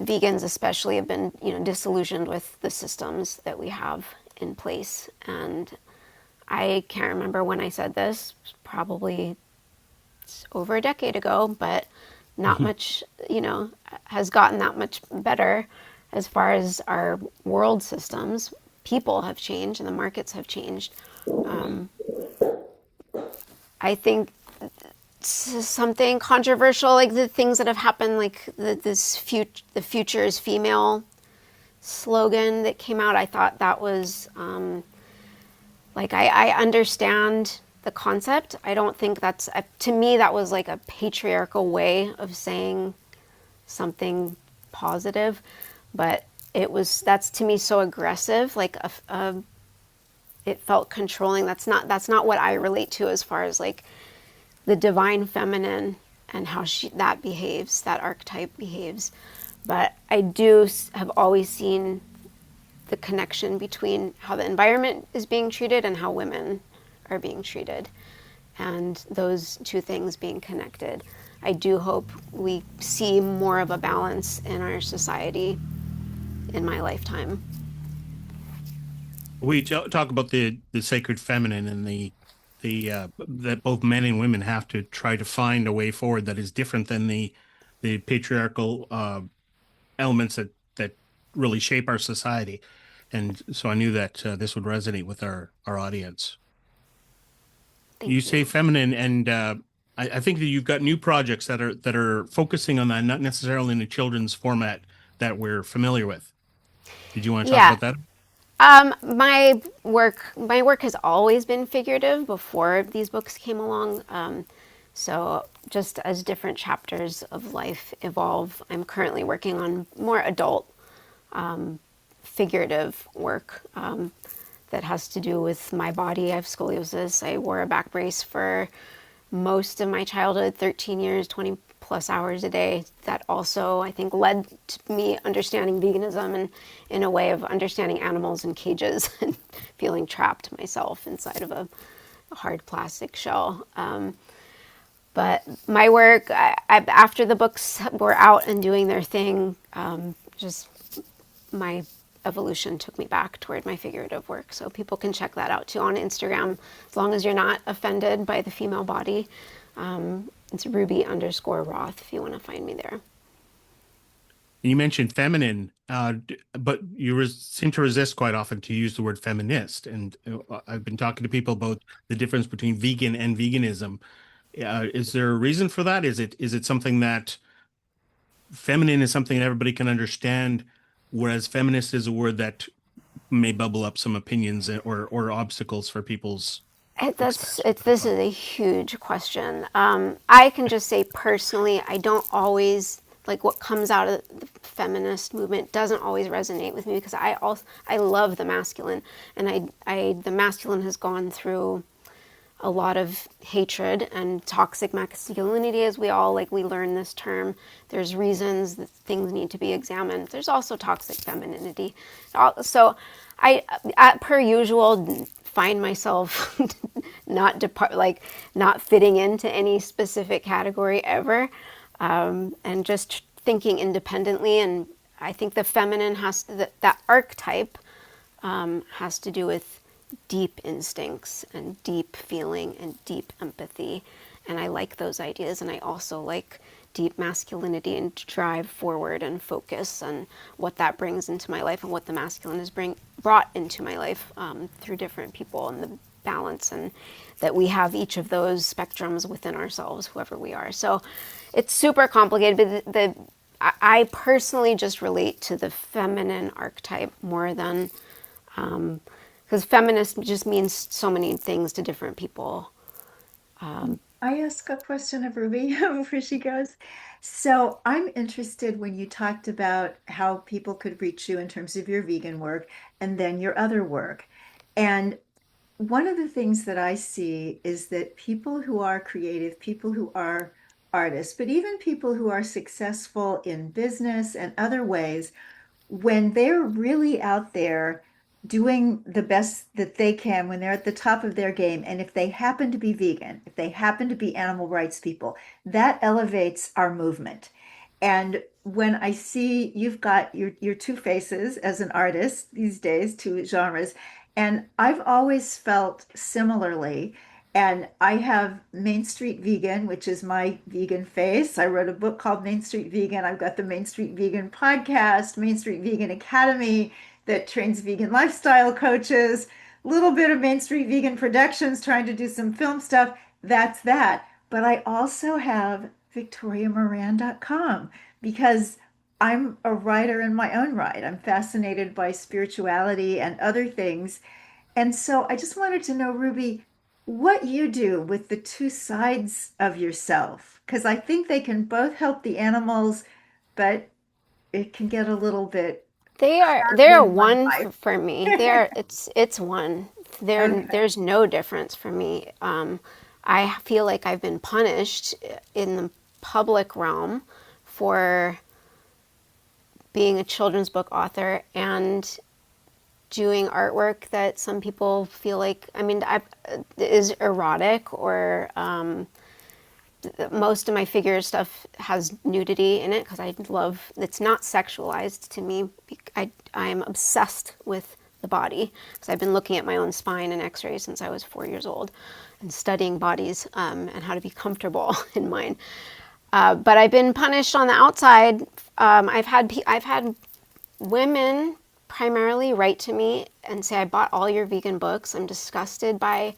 vegans especially have been, disillusioned with the systems that we have in place. And I can't remember when I said this, probably over a decade ago, but not much, has gotten that much better as far as our world systems. People have changed and the markets have changed. I think something controversial, like the things that have happened, like the future is female slogan that came out. I thought that was I understand the concept. I don't think to me that was like a patriarchal way of saying something positive, but that's to me so aggressive, like it felt controlling. That's not what I relate to as far as like the divine feminine and how that behaves, that archetype behaves. But I have always seen the connection between how the environment is being treated and how women are being treated, and those two things being connected. I do hope we see more of a balance in our society in my lifetime. We talk about the sacred feminine and the that both men and women have to try to find a way forward that is different than the patriarchal elements that really shape our society. And so I knew that this would resonate with our audience. You Thank say you. feminine, and I think that you've got new projects that are focusing on that, not necessarily in a children's format that we're familiar with. Did you want to talk Yeah. about that? My work has always been figurative before these books came along. So just as different chapters of life evolve, I'm currently working on more adult figurative work that has to do with my body. I have scoliosis. I wore a back brace for most of my childhood, 13 years, 20 plus hours a day. That also, I think, led to me understanding veganism and in a way of understanding animals in cages and feeling trapped myself inside of a hard plastic shell. But my work, after the books were out and doing their thing, just my evolution took me back toward my figurative work. So people can check that out too on Instagram, as long as you're not offended by the female body. It's Ruby_Roth if you want to find me there. You mentioned feminine, but you seem to resist quite often to use the word feminist. And I've been talking to people about the difference between vegan and veganism. Is there a reason for that? Is it something that feminine is something that everybody can understand, whereas feminist is a word that may bubble up some opinions or obstacles for people's expression? This is a huge question. I can just say personally, I don't always like what comes out of the feminist movement doesn't always resonate with me, because I love the masculine, and the masculine has gone through a lot of hatred and toxic masculinity, as we learn this term. There's reasons that things need to be examined. There's also toxic femininity. So I, per usual, find myself not fitting into any specific category ever, and just thinking independently. And I think the feminine that archetype has to do with deep instincts and deep feeling and deep empathy. And I like those ideas. And I also like deep masculinity and drive forward and focus, and what that brings into my life and what the masculine has brought into my life through different people, and the balance, and that we have each of those spectrums within ourselves, whoever we are. So it's super complicated, but I personally just relate to the feminine archetype more than, because feminist just means so many things to different people. I ask a question of Ruby before she goes. So I'm interested when you talked about how people could reach you in terms of your vegan work and then your other work. And one of the things that I see is that people who are creative, people who are artists, but even people who are successful in business and other ways, when they're really out there doing the best that they can, when they're at the top of their game, and if they happen to be vegan, if they happen to be animal rights people, that elevates our movement. And when I see you've got your two faces as an artist these days, two genres, and I've always felt similarly. And I have Main Street Vegan, which is my vegan face. I wrote a book called Main Street Vegan. I've got the Main Street Vegan podcast, Main Street Vegan Academy that trains vegan lifestyle coaches, little bit of Main Street Vegan Productions trying to do some film stuff. That's that. But I also have VictoriaMoran.com because I'm a writer in my own right. I'm fascinated by spirituality and other things. And so I just wanted to know, Ruby, what you do with the two sides of yourself, because I think they can both help the animals, but it can get a little bit They're in one one life. for me. It's one. Okay. There's no difference for me. I feel like I've been punished in the public realm for being a children's book author and doing artwork that some people feel like, is erotic, or most of my figure stuff has nudity in it because it's not sexualized to me. I'm obsessed with the body because I've been looking at my own spine and x-rays since I was 4 years old and studying bodies and how to be comfortable in mine. But I've been punished on the outside. I've had women primarily write to me and say, I bought all your vegan books. I'm disgusted by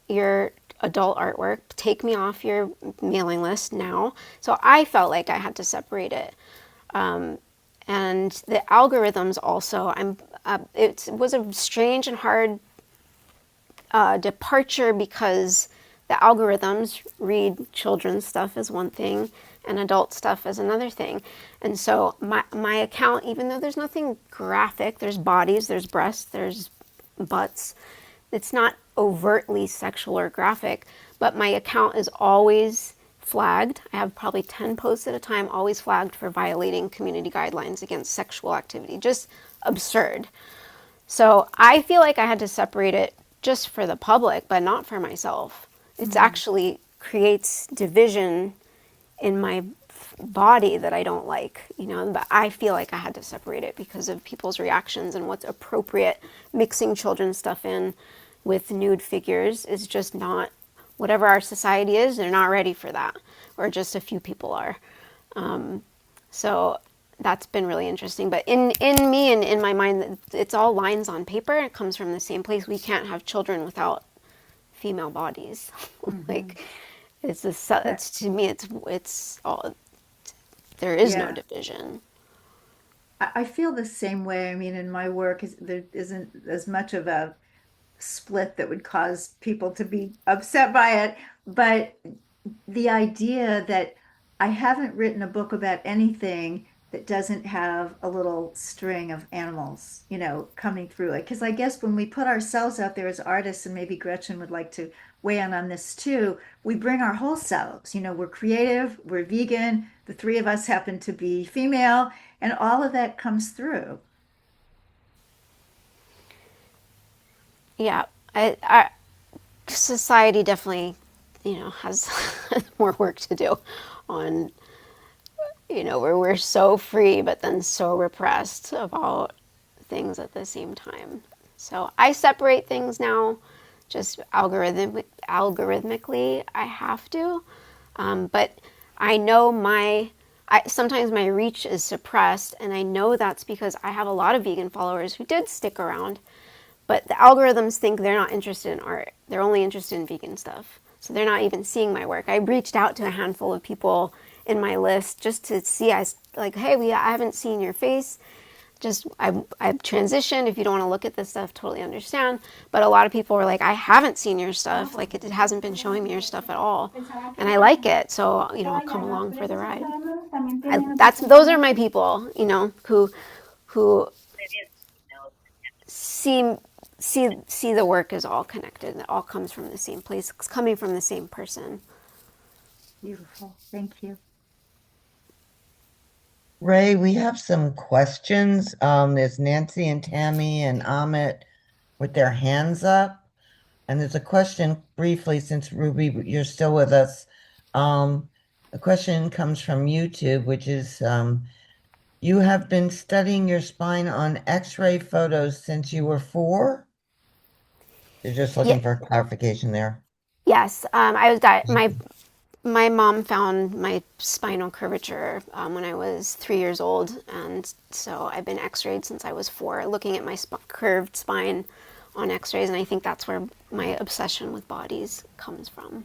your adult artwork. Take me off your mailing list now. So I felt like I had to separate it. And the algorithms also, it was a strange and hard departure because the algorithms read children's stuff as one thing and adult stuff as another thing. And so my account, even though there's nothing graphic, there's bodies, there's breasts, there's butts, it's not overtly sexual or graphic, but my account is always flagged. I have probably 10 posts at a time, always flagged for violating community guidelines against sexual activity. Just absurd. So I feel like I had to separate it just for the public, but not for myself. It's actually creates division in my body that I don't like, but I feel like I had to separate it because of people's reactions and what's appropriate. Mixing children's stuff in with nude figures is just not, whatever our society is, they're not ready for that, or just a few people are. So that's been really interesting. But in me and in my mind, it's all lines on paper. It comes from the same place. We can't have children without female bodies. Like it's to me, it's all, there is no Yeah. division. I feel the same way. I mean, in my work, there isn't as much of a split that would cause people to be upset by it. But the idea that I haven't written a book about anything that doesn't have a little string of animals, coming through it. Because I guess when we put ourselves out there as artists, and maybe Gretchen would like to weigh in on this too, we bring our whole selves. We're creative, we're vegan, the three of us happen to be female, and all of that comes through. Yeah, I society definitely, has more work to do on, where we're so free, but then so repressed about things at the same time. So I separate things now, just algorithmically, I have to. But I know sometimes my reach is suppressed, and I know that's because I have a lot of vegan followers who did stick around, but the algorithms think they're not interested in art. They're only interested in vegan stuff. So they're not even seeing my work. I reached out to a handful of people in my list just to see, hey, I haven't seen your face. I've transitioned. If you don't want to look at this stuff, totally understand. But a lot of people were like, I haven't seen your stuff. Like it hasn't been showing me your stuff at all. And I like it. So, I'll come along for the ride. Those are my people, who see the work is all connected. It all comes from the same place. It's coming from the same person. Beautiful. Thank you. Ray, we have some questions. There's Nancy and Tammy and Amit with their hands up. And there's a question briefly, since Ruby, you're still with us. The question comes from YouTube, which is, you have been studying your spine on X-ray photos since you were 4? You're just Yeah, looking for clarification there. yes. My mom found my spinal curvature when I was 3 years old, and so I've been X-rayed since I was 4, looking at my curved spine on X-rays, and I think that's where my obsession with bodies comes from.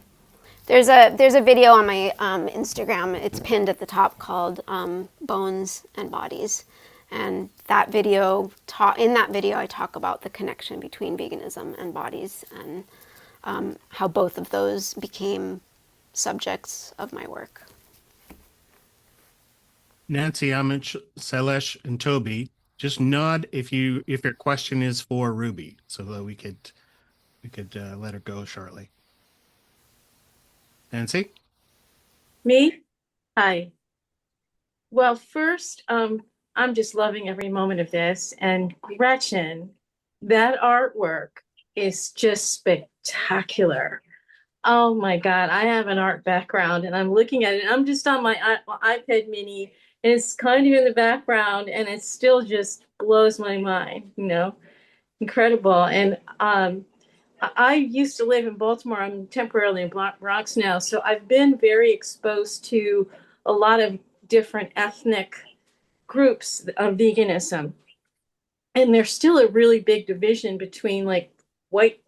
There's a video on my Instagram. It's pinned at the top called "Bones and Bodies," and that video in that video I talk about the connection between veganism and bodies, and how both of those became subjects of my work. Nancy, Amit, Sailesh, and Toby, just nod if your question is for Ruby, so that we could let her go shortly. Nancy? Me? Hi. Well, first, I'm just loving every moment of this. And Gretchen, that artwork is just spectacular. Oh my God, I have an art background and I'm looking at it. I'm just on my iPad mini and it's kind of in the background and it still just blows my mind, incredible. And I used to live in Baltimore. I'm temporarily in Bronx now. So I've been very exposed to a lot of different ethnic groups of veganism. And there's still a really big division between like white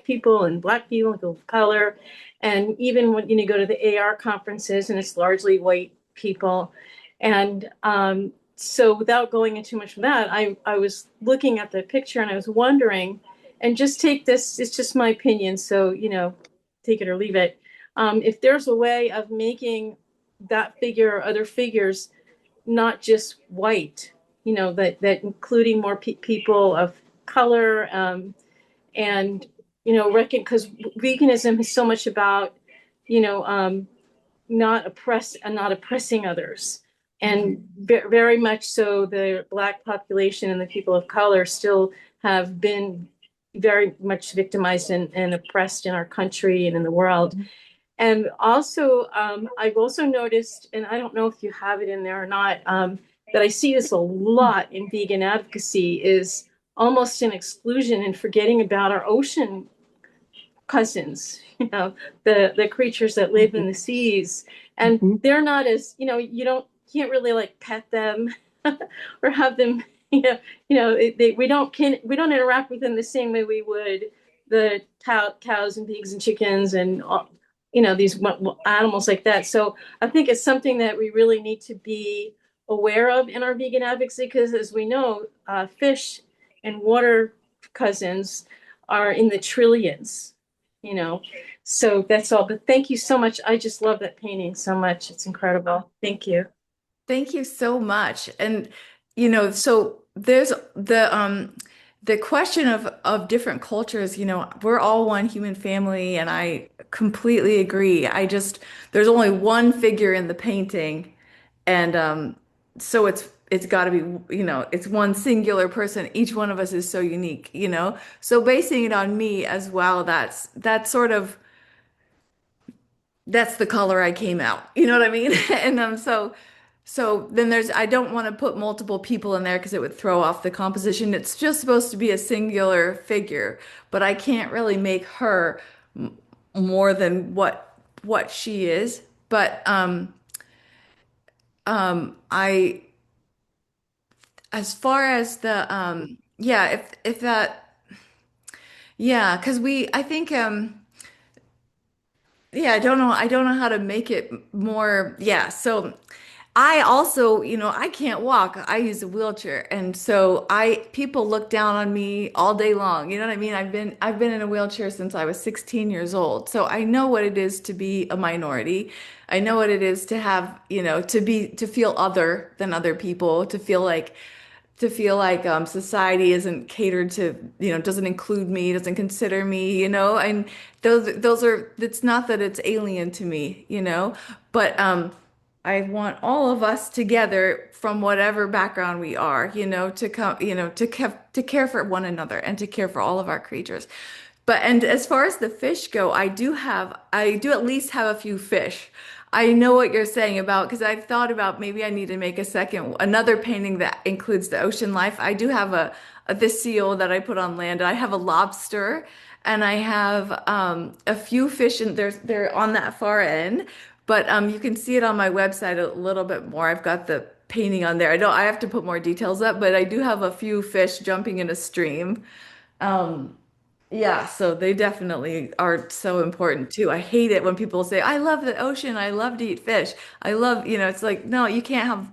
people and black people of color. And even when you go to the AR conferences and it's largely white people. And so without going into too much of that, I was looking at the picture and I was wondering, and just take this, it's just my opinion, so, take it or leave it. If there's a way of making that figure or other figures not just white, that including more people of color, and, because veganism is so much about, not oppressing others. And very much so, the Black population and the people of color still have been very much victimized and oppressed in our country and in the world. And also, I've also noticed, and I don't know if you have it in there or not, that I see this a lot in vegan advocacy, is almost an exclusion and forgetting about our ocean cousins, the creatures that live in the seas. And they're not as, can't really like pet them or have them, we don't interact with them the same way we would the cows and pigs and chickens and these animals like that. So I think it's something that we really need to be aware of in our vegan advocacy, because as we know, fish and water cousins are in the trillions, So that's all. But thank you so much. I just love that painting so much. It's incredible. Thank you. Thank you so much. And so there's the question of different cultures, we're all one human family, and I completely agree. There's only one figure in the painting, and so it's got to be, it's one singular person. Each one of us is so unique, So basing it on me as well, that's sort of, that's the color I came out. You know what I mean? And so then I don't want to put multiple people in there because it would throw off the composition. It's just supposed to be a singular figure, but I can't really make her more than what she is. But I, as far as the yeah, if that, yeah, because I think yeah, I don't know how to make it more. Yeah, so I also, I can't walk. I use a wheelchair. And so people look down on me all day long. You know what I mean? I've been in a wheelchair since I was 16 years old. So I know what it is to be a minority. I know what it is to have, to feel other than other people, to feel like society isn't catered to, doesn't include me, doesn't consider me, and those are, it's not that it's alien to me, but I want all of us together from whatever background we are, to come, to care for one another and to care for all of our creatures. But and as far as the fish go, I do at least have a few fish. I know what you're saying about because I've thought about maybe I need to make another painting that includes the ocean life. I do have this seal that I put on land. I have a lobster and I have a few fish and they're on that far end. But you can see it on my website a little bit more. I've got the painting on there. I have to put more details up, but I do have a few fish jumping in a stream. Um, yeah, so they definitely are so important too. I hate it when people say, I love the ocean, I love to eat fish. I love, it's like, no, you can't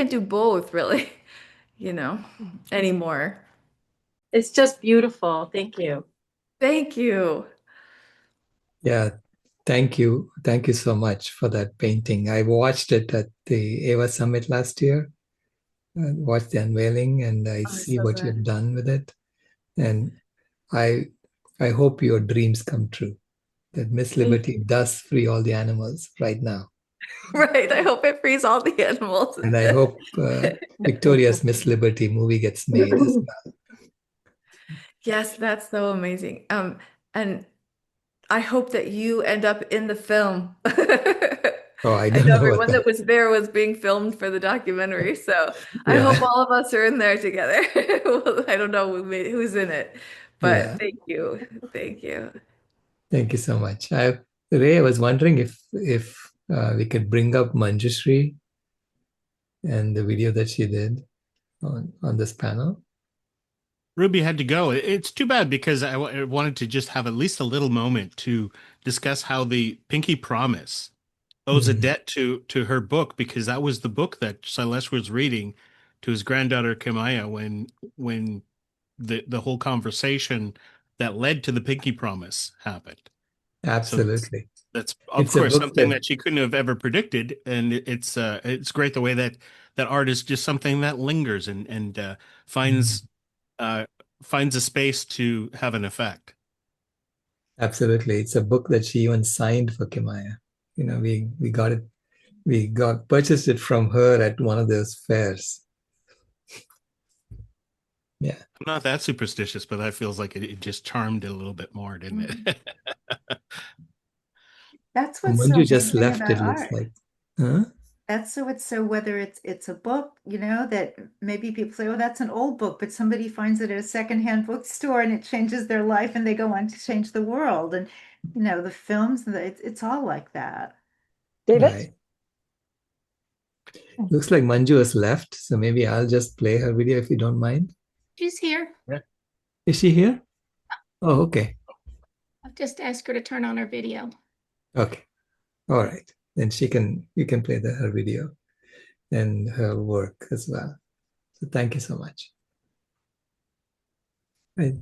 do both really, you know, anymore. It's just beautiful. Thank you. Thank you. Yeah, thank you. Thank you so much for that painting. I watched it at the AWA Summit last year. I watched the unveiling and I I'm see so what you've glad. done with it. And I I hope your dreams come true, that Miss Thank Liberty does free all the animals right now. Right. I hope it frees all the animals. And I hope Victoria's Miss Liberty movie gets made as well. Yes, that's so amazing. And I hope that you end up in the film. Oh, I I don't know know what everyone that. that was there was being filmed for the documentary, so I hope Yeah, all of us are in there together. Well, I don't know who's in it, but yeah. thank you. Thank you. Thank you so much. Ray, I was wondering if we could bring up Manjushri and the video that she did on this panel. Ruby had to go. It's too bad because I wanted to just have at least a little moment to discuss how the Pinky Promise owes a Mm, debt to her book, because that was the book that Silesh was reading to his granddaughter Kimaya when the whole conversation that led to the Pinky Promise happened. So absolutely. that's of It's a course book something that, that she couldn't have ever predicted, and it's great the way that art is just something that lingers and mm, finds uh, finds a space to have an effect. absolutely. It's a book that she even signed for Kimaya. We got it, we got purchased it from her at one of those fairs. Yeah. I'm not that superstitious, but that feels like it just charmed it a little bit more, didn't Mhm. it? That's what's so Manju just amazing left, about it looks art. like. Huh? That's so it's so whether it's a book, that maybe people say, oh, that's an old book, but somebody finds it at a secondhand bookstore and it changes their life and they go on to change the world. And the films, it's all like that. David? Right. Looks like Manju has left, so maybe I'll just play her video if you don't mind. She's here. Yeah. Is she here? Oh, okay. I've just asked her to turn on her video. Okay. All right. Then you can play her video and her work as well. So thank you so much. I,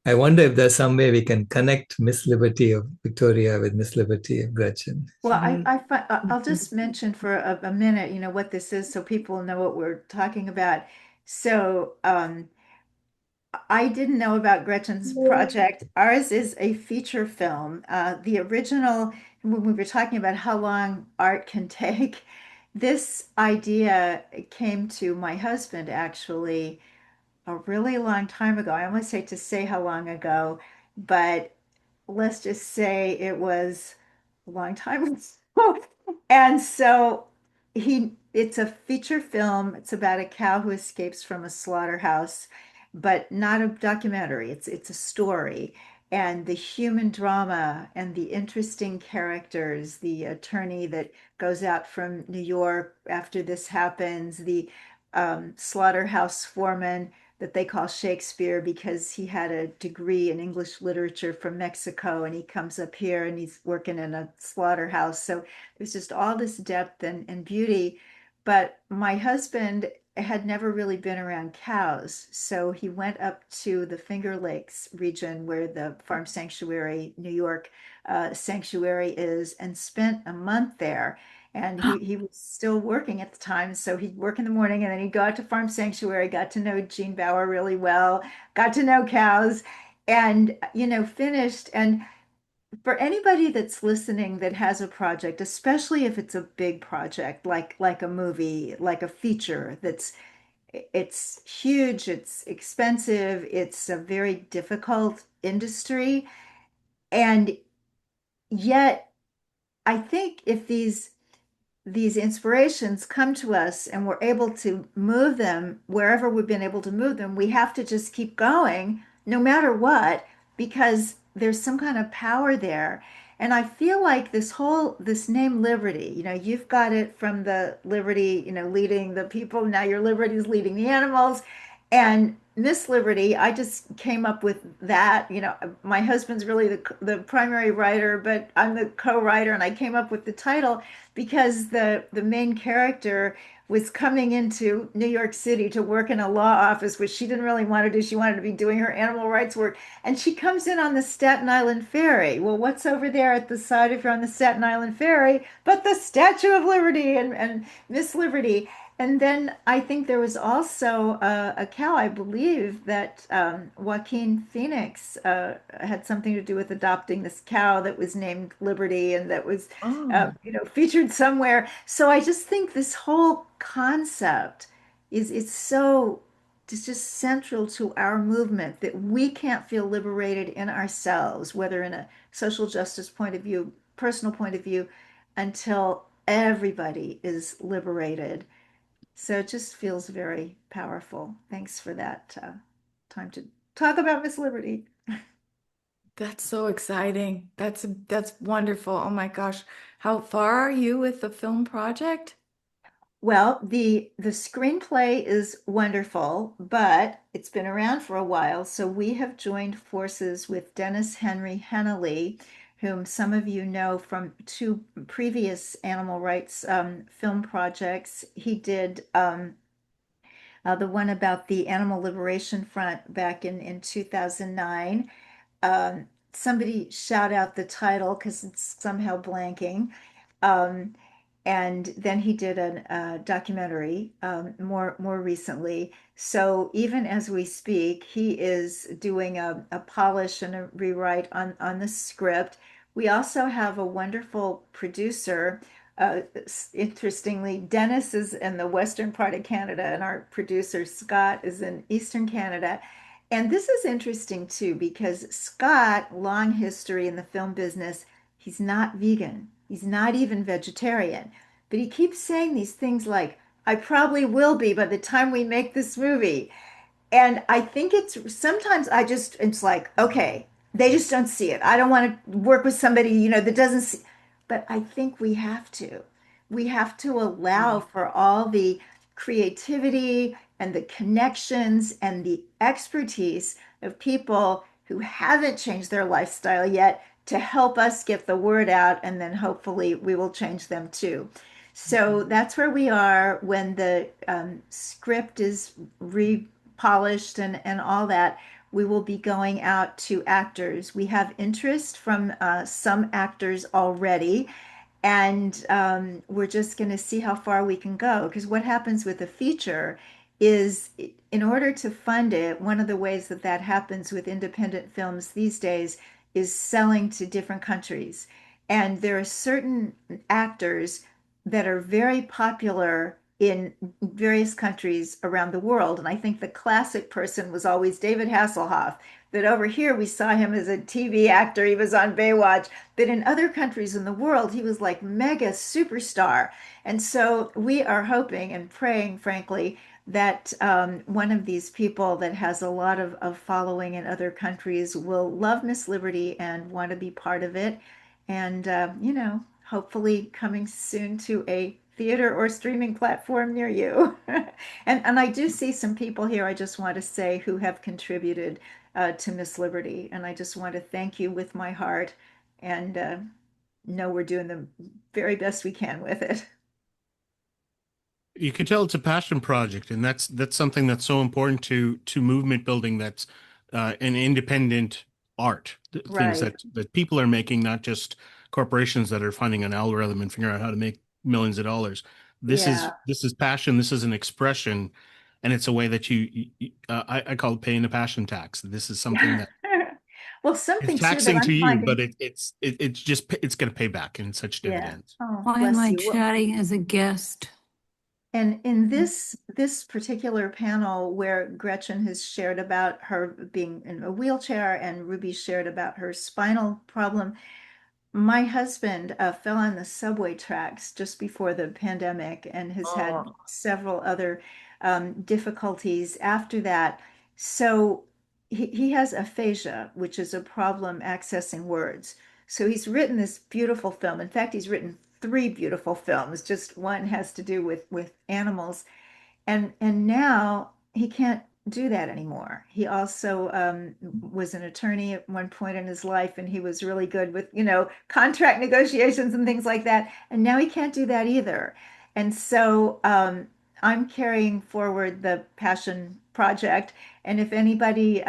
I wonder if there's some way we can connect Miss Liberty of Victoria with Miss Liberty of Gretchen. Well, I'll just mention for a minute, what this is so people know what we're talking about. So, I didn't know about Gretchen's project. Ours is a feature film. The original, when we were talking about how long art can take, this idea came to my husband actually a really long time ago. I almost hate to say how long ago, but let's just say it was a long time ago. And so it's a feature film. It's about a cow who escapes from a slaughterhouse, but not a documentary. It's a story. And the human drama and the interesting characters, the attorney that goes out from New York after this happens, the slaughterhouse foreman that they call Shakespeare because he had a degree in English literature from Mexico and he comes up here and he's working in a slaughterhouse. So there's just all this depth and beauty. But my husband had never really been around cows. So he went up to the Finger Lakes region where the Farm Sanctuary, New York sanctuary is, and spent a month there. And he was still working at the time. So he'd work in the morning and then he'd go out to Farm Sanctuary, got to know Gene Bauer really well, got to know cows, and, finished. And for anybody that's listening that has a project, especially if it's a big project like a movie, like a feature it's huge, it's expensive, it's a very difficult industry, and yet I think if these inspirations come to us and we're able to move them wherever we've been able to move them, we have to just keep going no matter what, because there's some kind of power there. And I feel like this name Liberty, you've got it from the Liberty, leading the people. Now your Liberty is leading the animals. And Miss Liberty, I just came up with that. My husband's really the primary writer, but I'm the co-writer, and I came up with the title because the main character was coming into New York City to work in a law office, which she didn't really want to do. She wanted to be doing her animal rights work. And she comes in on the Staten Island Ferry. Well, what's over there at the side if you're on the Staten Island Ferry but the Statue of Liberty and Miss Liberty? And then I think there was also a cow, I believe, that Joaquin Phoenix had something to do with adopting this cow that was named Liberty and that was, Oh, featured somewhere. So I just think this whole concept it's just central to our movement that we can't feel liberated in ourselves, whether in a social justice point of view, personal point of view, until everybody is liberated. So it just feels very powerful. Thanks for that time to talk about Miss Liberty. that's so exciting. That's wonderful. Oh my gosh. How far are you with the film project? Well, the screenplay is wonderful, but it's been around for a while. So we have joined forces with Dennis Henry Hennelly, whom some of you know from two previous animal rights film projects. He did the one about the Animal Liberation Front back in 2009. Somebody shout out the title because it's somehow blanking. Um, and then he did a documentary more recently. So even as we speak, he is doing a polish and a rewrite on the script. We also have a wonderful producer. Interestingly, Dennis is in the western part of Canada, and our producer Scott is in eastern Canada. And this is interesting too, because Scott, long history in the film business, he's not vegan. He's not even vegetarian. But he keeps saying these things like, I probably will be by the time we make this movie. And I think it's sometimes it's like, okay, they just don't see it. I don't want to work with somebody, that doesn't see. But I think we have to. We have to allow for all the creativity and the connections and the expertise of people who haven't changed their lifestyle yet to help us get the word out, and then hopefully we will change them too. So that's where we are when the script is repolished and all that. We will be going out to actors. We have interest from some actors already, and we're just going to see how far we can go. Because what happens with a feature is, in order to fund it, one of the ways that happens with independent films these days is selling to different countries. And there are certain actors that are very popular in various countries around the world. And I think the classic person was always David Hasselhoff. That over here we saw him as a TV actor, he was on Baywatch, but in other countries in the world, he was like mega superstar. And so we are hoping and praying, frankly, that one of these people that has a lot of following in other countries will love Miss Liberty and want to be part of it. And, hopefully coming soon to a theater or streaming platform near you. And I do see some people here, I just want to say, who have contributed to Miss Liberty. And I just want to thank you with my heart, and know we're doing the very best we can with it. You can tell it's a passion project, and that's something that's so important to movement building. That's an independent art, things Right. that people are making, not just corporations that are finding an algorithm and figuring out how to make millions of dollars. Yeah. This is passion. This is an expression, and it's a way that I call it paying a passion tax. This is something that Well, It's something too that taxing to I'm you, but finding. it's going to pay back in such Yeah. dividends. Oh, Why am bless I you. Well, chatting as a guest? and in this particular panel where Gretchen has shared about her being in a wheelchair and Ruby shared about her spinal problem, my husband fell on the subway tracks just before the pandemic and has had Oh. several other difficulties after that. So he has aphasia, which is a problem accessing words. So he's written this beautiful film. In fact, he's written three beautiful films. Just one has to do with animals, and now he can't do that anymore. He also was an attorney at one point in his life, and he was really good with, contract negotiations and things like that. And now he can't do that either. And so I'm carrying forward the Passion Project. And if anybody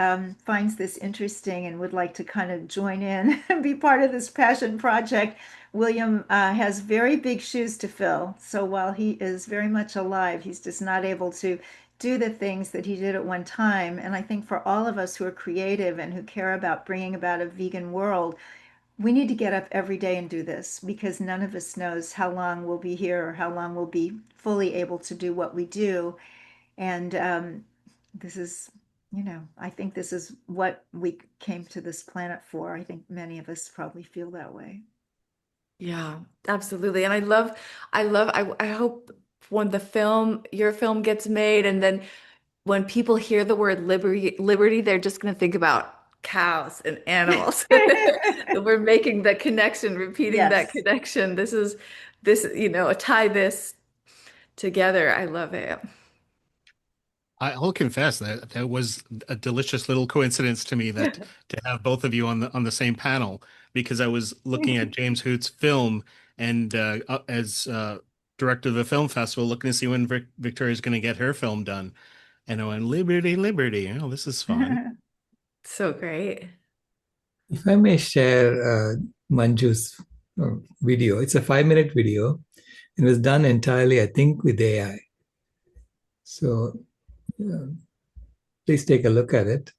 finds this interesting and would like to kind of join in and be part of this Passion Project, William has very big shoes to fill. So while he is very much alive, he's just not able to do the things that he did at one time. And I think for all of us who are creative and who care about bringing about a vegan world, we need to get up every day and do this, because none of us knows how long we'll be here or how long we'll be fully able to do what we do. And this is, I think this is what we came to this planet for. I think many of us probably feel that way. Yeah, absolutely. And I hope when your film gets made, and then when people hear the word liberty, they're just going to think about cows and animals. We're making the connection, repeating that Yes. connection. Tie this together. I love it. I'll confess that that was a delicious little coincidence to me, that to have both of you on the same panel, because I was looking at James Hoot's film, and as director of the film festival, looking to see when Victoria is going to get her film done, and I went, liberty, liberty. Oh, this is fun. So great. If I may share Manju's video, it's a 5-minute video. It was done entirely, I think, with AI. So please take a look at it.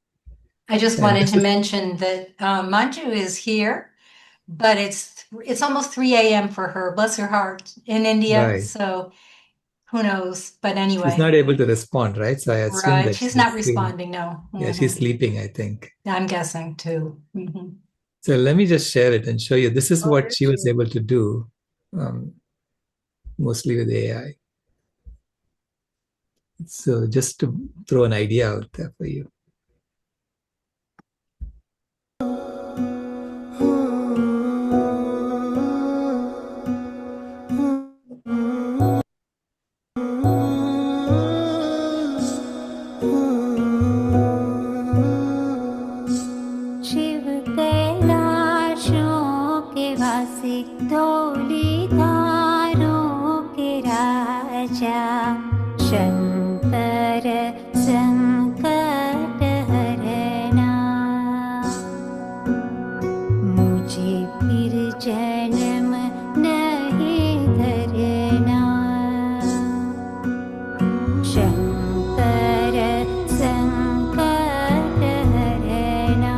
I just And wanted this to is mention that Manju is here, but it's almost 3 a.m. for her, bless her heart, in India. right. So who knows? But She's anyway, not able to respond, right? So I assume right. that She's she's not still, responding, no. yeah, she's sleeping, I think. I'm guessing too. Mhm. So let me just share it and show you. This is Oh, what there she she was is. able to do, mostly with AI. So just to throw an idea out there for you. Shiv कैलाशों के वासी धौली धारों के राजा शंकर संकट हरना मुझे फिर जन्म नहीं धरना शंकर संकट हरना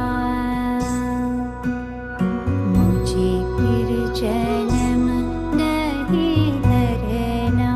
मुझे फिर जन्म नहीं धरना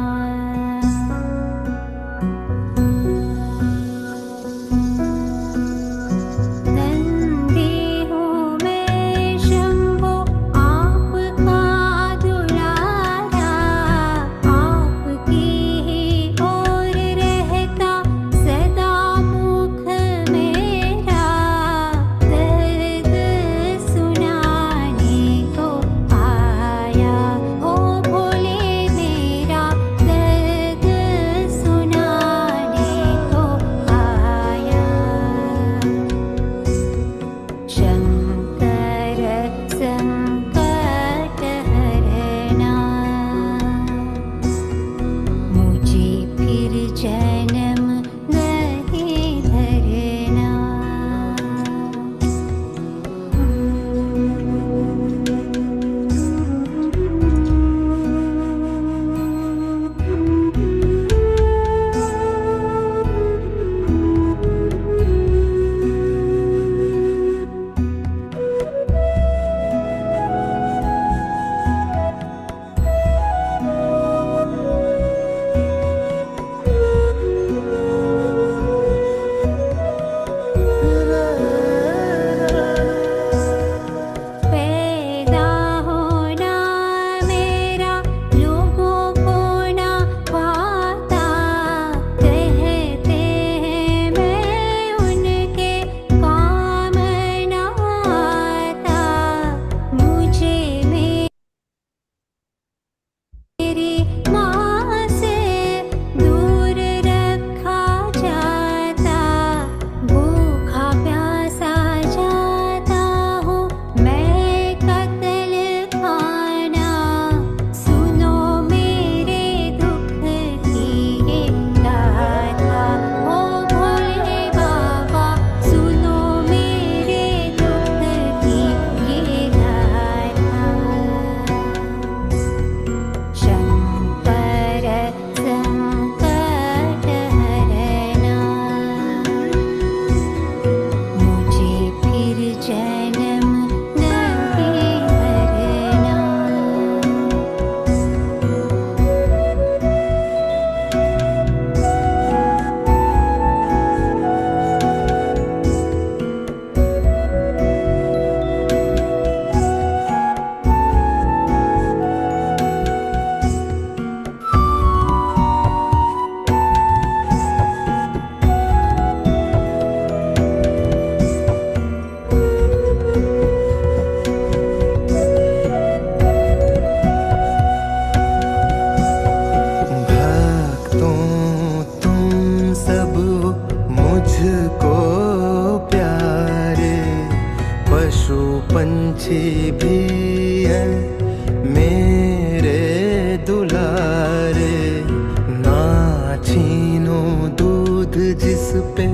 छीनो दूध जिस पे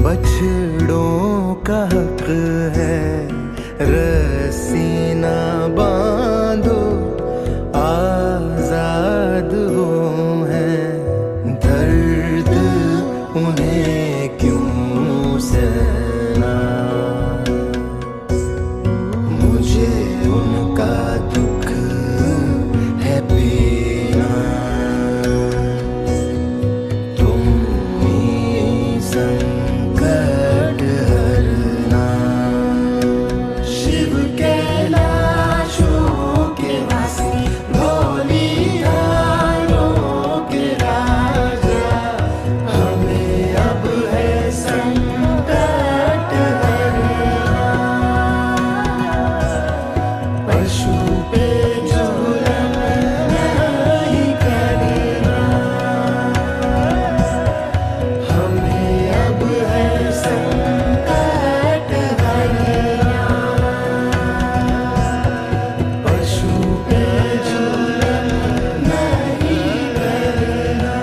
बछड़ों का हक है, रस्सी ना बांधो आजाद वो हैं, दर्द उन्हें क्यों सहना, मुझे उनका दुख है पीना, तुम ही संकट हरना, शिव कैलाशों के वासी, भोली धारों के राजा, हमें अब है संकट हरना, पशु पे जुल्म नहीं करना, हमें अब है संकट हरना, पशु पे जुल्म नहीं करना।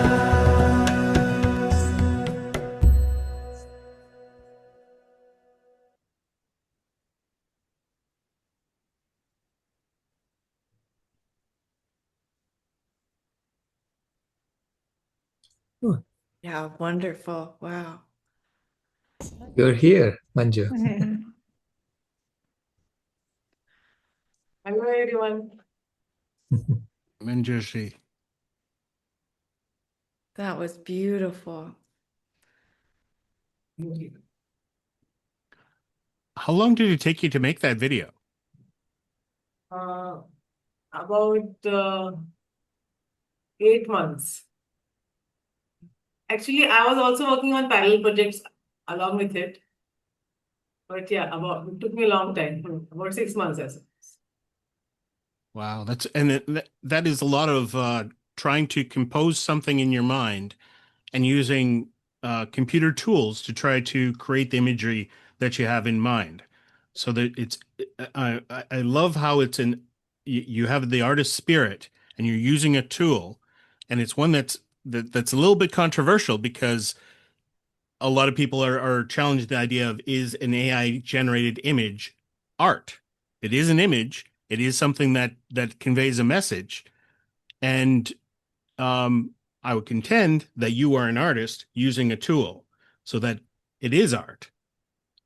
Oh, Yeah, wonderful. Wow. you're here, Manju. Hello, everyone. Manjushri. That was beautiful. How long did it take you to make that video? About 8 months. Actually, I was also working on parallel projects along with it. But yeah, it took me a long time, about 6 months or so. Wow, that is a lot of trying to compose something in your mind and using computer tools to try to create the imagery that you have in mind. So that I love how you have the artist spirit and you're using a tool, and it's one that's a little bit controversial because a lot of people are challenging the idea of, is an AI generated image art? It is an image. It is something that conveys a message, and I would contend that you are an artist using a tool, so that it is art.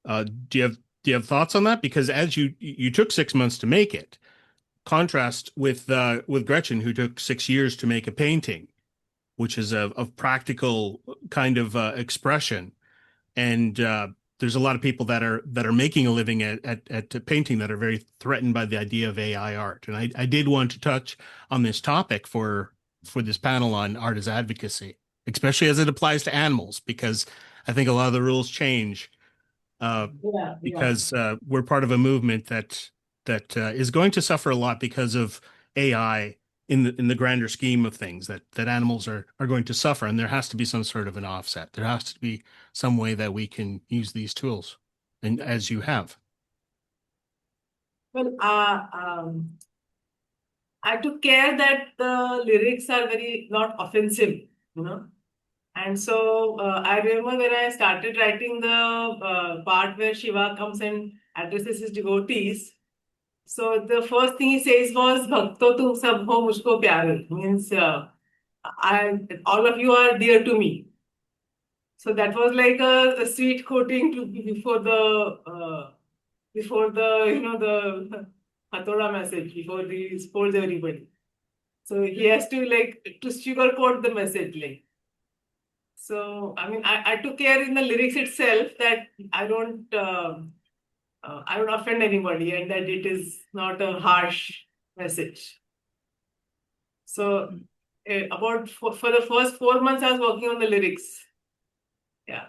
Do you have thoughts on that? Because as you took 6 months to make it, contrast with Gretchen, who took 6 years to make a painting, which is of practical kind of expression, and there's a lot of people that are making a living at painting that are very threatened by the idea of AI art. And I did want to touch on this topic for this panel on art as advocacy, especially as it applies to animals, because I think a lot of the rules change because we're part of a movement that is going to suffer a lot because of AI in the grander scheme of things, that animals are going to suffer, and there has to be some sort of an offset. There has to be some way that we can use these tools, and as you have. Well, I took care that the lyrics are very not offensive, And so I remember when I started writing the part where Shiva comes and addresses his devotees. So the first thing he says was, "Bhakto tum sab ho mujhko pyare," means all of you are dear to me. So that was like a sweet quoting before the the Hathoda message, before he scolds everybody. So he has to to sugarcoat the message So I mean I took care in the lyrics itself that I don't offend anybody and that it is not a harsh message. So for the first 4 months I was working on the lyrics. Yeah.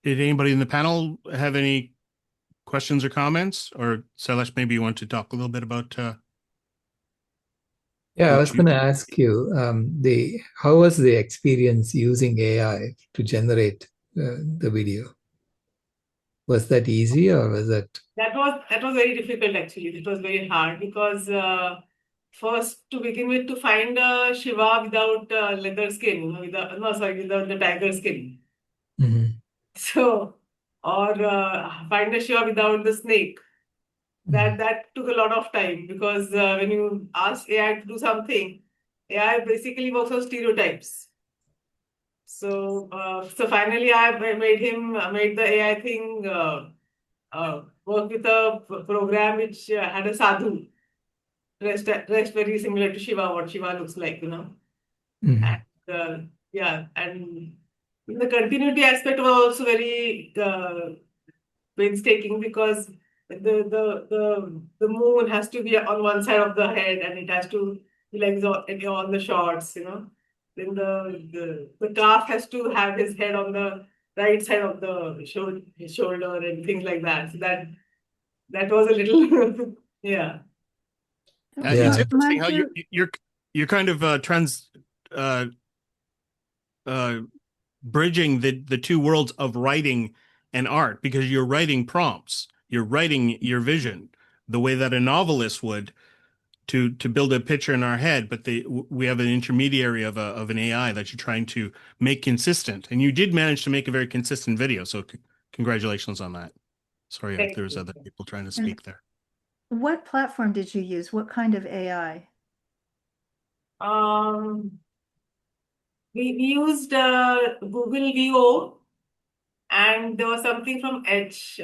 Did anybody in the panel have any questions or comments? Or Sailesh, maybe you want to talk a little bit about Yeah, I was going to ask you, how was the experience using AI to generate the video? Was that easy, or was that? That was very difficult actually. It was very hard because first to begin with, to find a Shiva without leather skin, without the tiger skin. Mhm. So, or find a Shiva without the snake. That took a lot of time, because when you ask AI to do something, AI basically works on stereotypes. So, so finally, I made the AI thing work with a program which had a sadhu dressed very similar to Shiva, what Shiva looks like, Mhm. And yeah, and the continuity aspect was also very painstaking, because the moon has to be on one side of the head, and it has to be like on the shots, Then the calf has to have his head on the right side of the his shoulder and things like that. So that was a little yeah. It's Yeah. interesting how you're kind of uh, uh, bridging the two worlds of writing and art, because you're writing prompts, you're writing your vision the way that a novelist would to build a picture in our head, but we have an intermediary of an AI that you're trying to make consistent, and you did manage to make a very consistent video. So congratulations on that. Sorry if Thank there was you. other people trying to And speak there. what platform did you use? What kind of AI? We used Google VO, and there was something from Edge.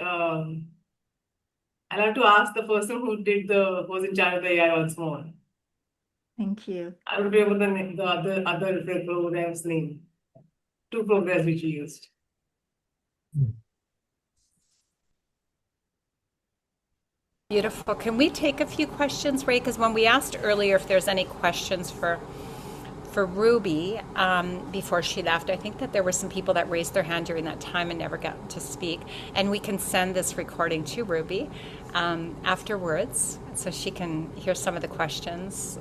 I'll have to ask the person who was in charge of the AI once more. Thank you. I don't remember the other program's name. Two programs which we used. Beautiful. Can we take a few questions, Ray? Because when we asked earlier if there's any questions for Ruby before she left, I think that there were some people that raised their hand during that time and never got to speak. And we can send this recording to Ruby afterwards, so she can hear some of the questions.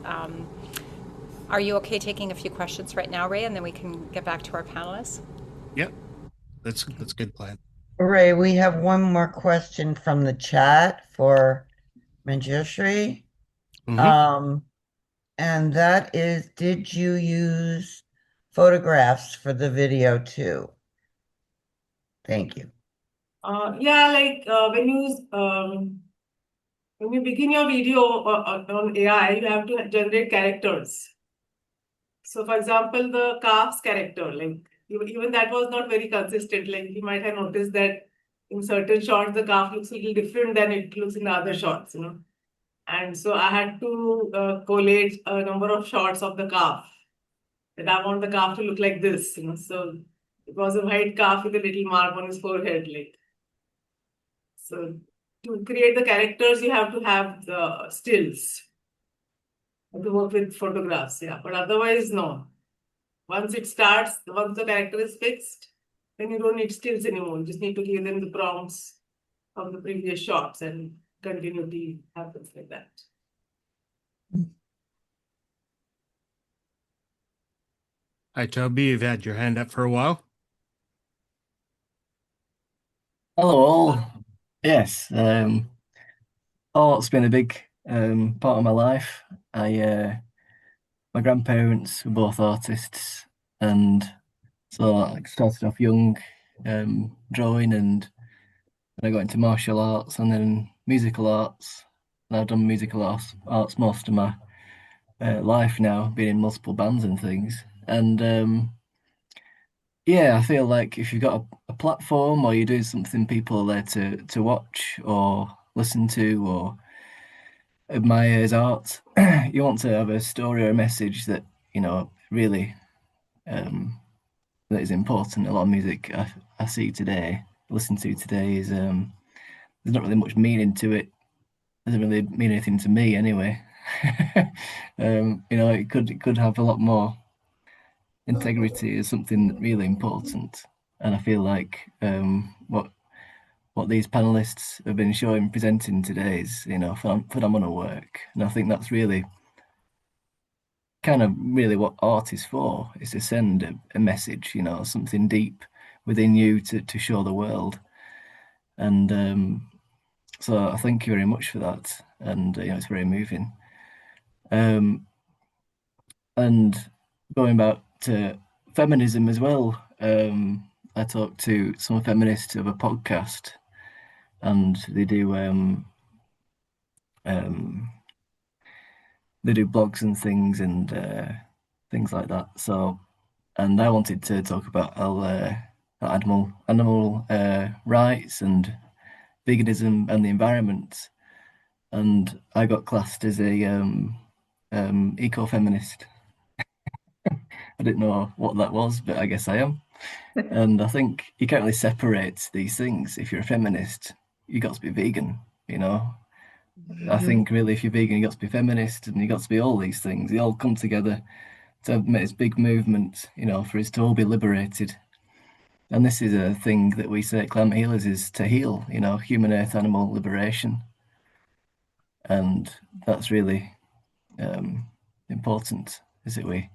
Are you okay taking a few questions right now, Ray, and then we can get back to our panelists? Yep, that's a good plan. Ray, we have one more question from the chat for Manjushri. And that is, did you use photographs for the video too? Thank you. Yeah, like when you begin your video on AI, you have to generate characters. So, for example, the calves character, like even that was not very consistent. Like you might have noticed that in certain shots, the calf looks a little different than it looks in the other shots, And so I had to collate a number of shots of the calf. That I want the calf to look like this, So it was a white calf with a little mark on his forehead, like. So to create the characters, you have to have the stills. You have to work with photographs, yeah. But otherwise, no. Once the character is fixed, then you don't need stills anymore. You just need to give them the prompts of the previous shots, and continuity happens like that. Hi, Toby. You've had your hand up for a while. Hello all. Yes, art's been a big part of my life. My grandparents were both artists, and so I started off young, drawing, and then I got into martial arts and then musical arts. And I've done musical arts most of my life now, been in multiple bands and things. And yeah, I feel like if you've got a platform or you're doing something people are there to watch or listen to or admire as art, you want to have a story or a message that, really that is important. A lot of music I see today, listen to today is there's not really much meaning to it. Doesn't really mean anything to me anyway. It could have a lot more integrity is something really important, and I feel like what these panelists have been showing, presenting today is phenomenal work, and I think that's really what art is for, is to send a message, something deep within you to show the world. And so I thank you very much for that, and it's very moving. And going back to feminism as well, I talked to some feminists of a podcast, and they do blogs and things and things like that. So, and I wanted to talk about animal rights and veganism and the environment. And I got classed as a eco-feminist. I didn't know what that was, but I guess I am. And I think you can't really separate these things. If you're a feminist, you got to be vegan, you know. I think really if you're vegan, you got to be feminist and you got to be all these things. They all come together to make this big movement, you know, for us to all be liberated. And this is a thing that we say at Climate Healers is to heal, you know, human earth animal liberation. And that's really important, is that we,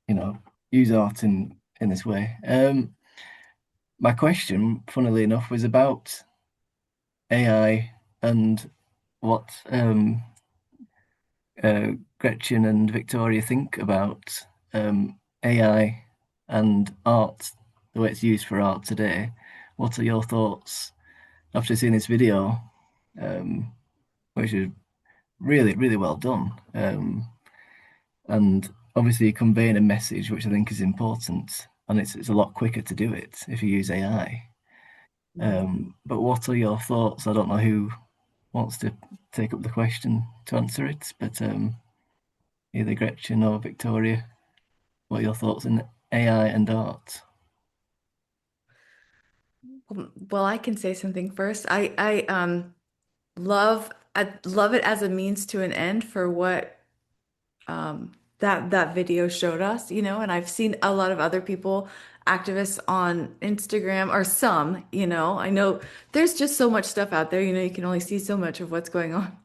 you know, use art in this way. My question, funnily enough, was about AI and what Gretchen and Victoria think about AI and art, the way it's used for art today. What are your thoughts after seeing this video, which is really, really well done? And obviously conveying a message, which I think is important, and it's a lot quicker to do it if you use AI. But what are your thoughts? I don't know who wants to take up the question to answer it, but either Gretchen or Victoria, what are your thoughts on AI and art? Well, I can say something first. I love it as a means to an end for what that video showed us, you know, and I've seen a lot of other people, activists on Instagram, or some, you know, I know there's just so much stuff out there, you know, you can only see so much of what's going on.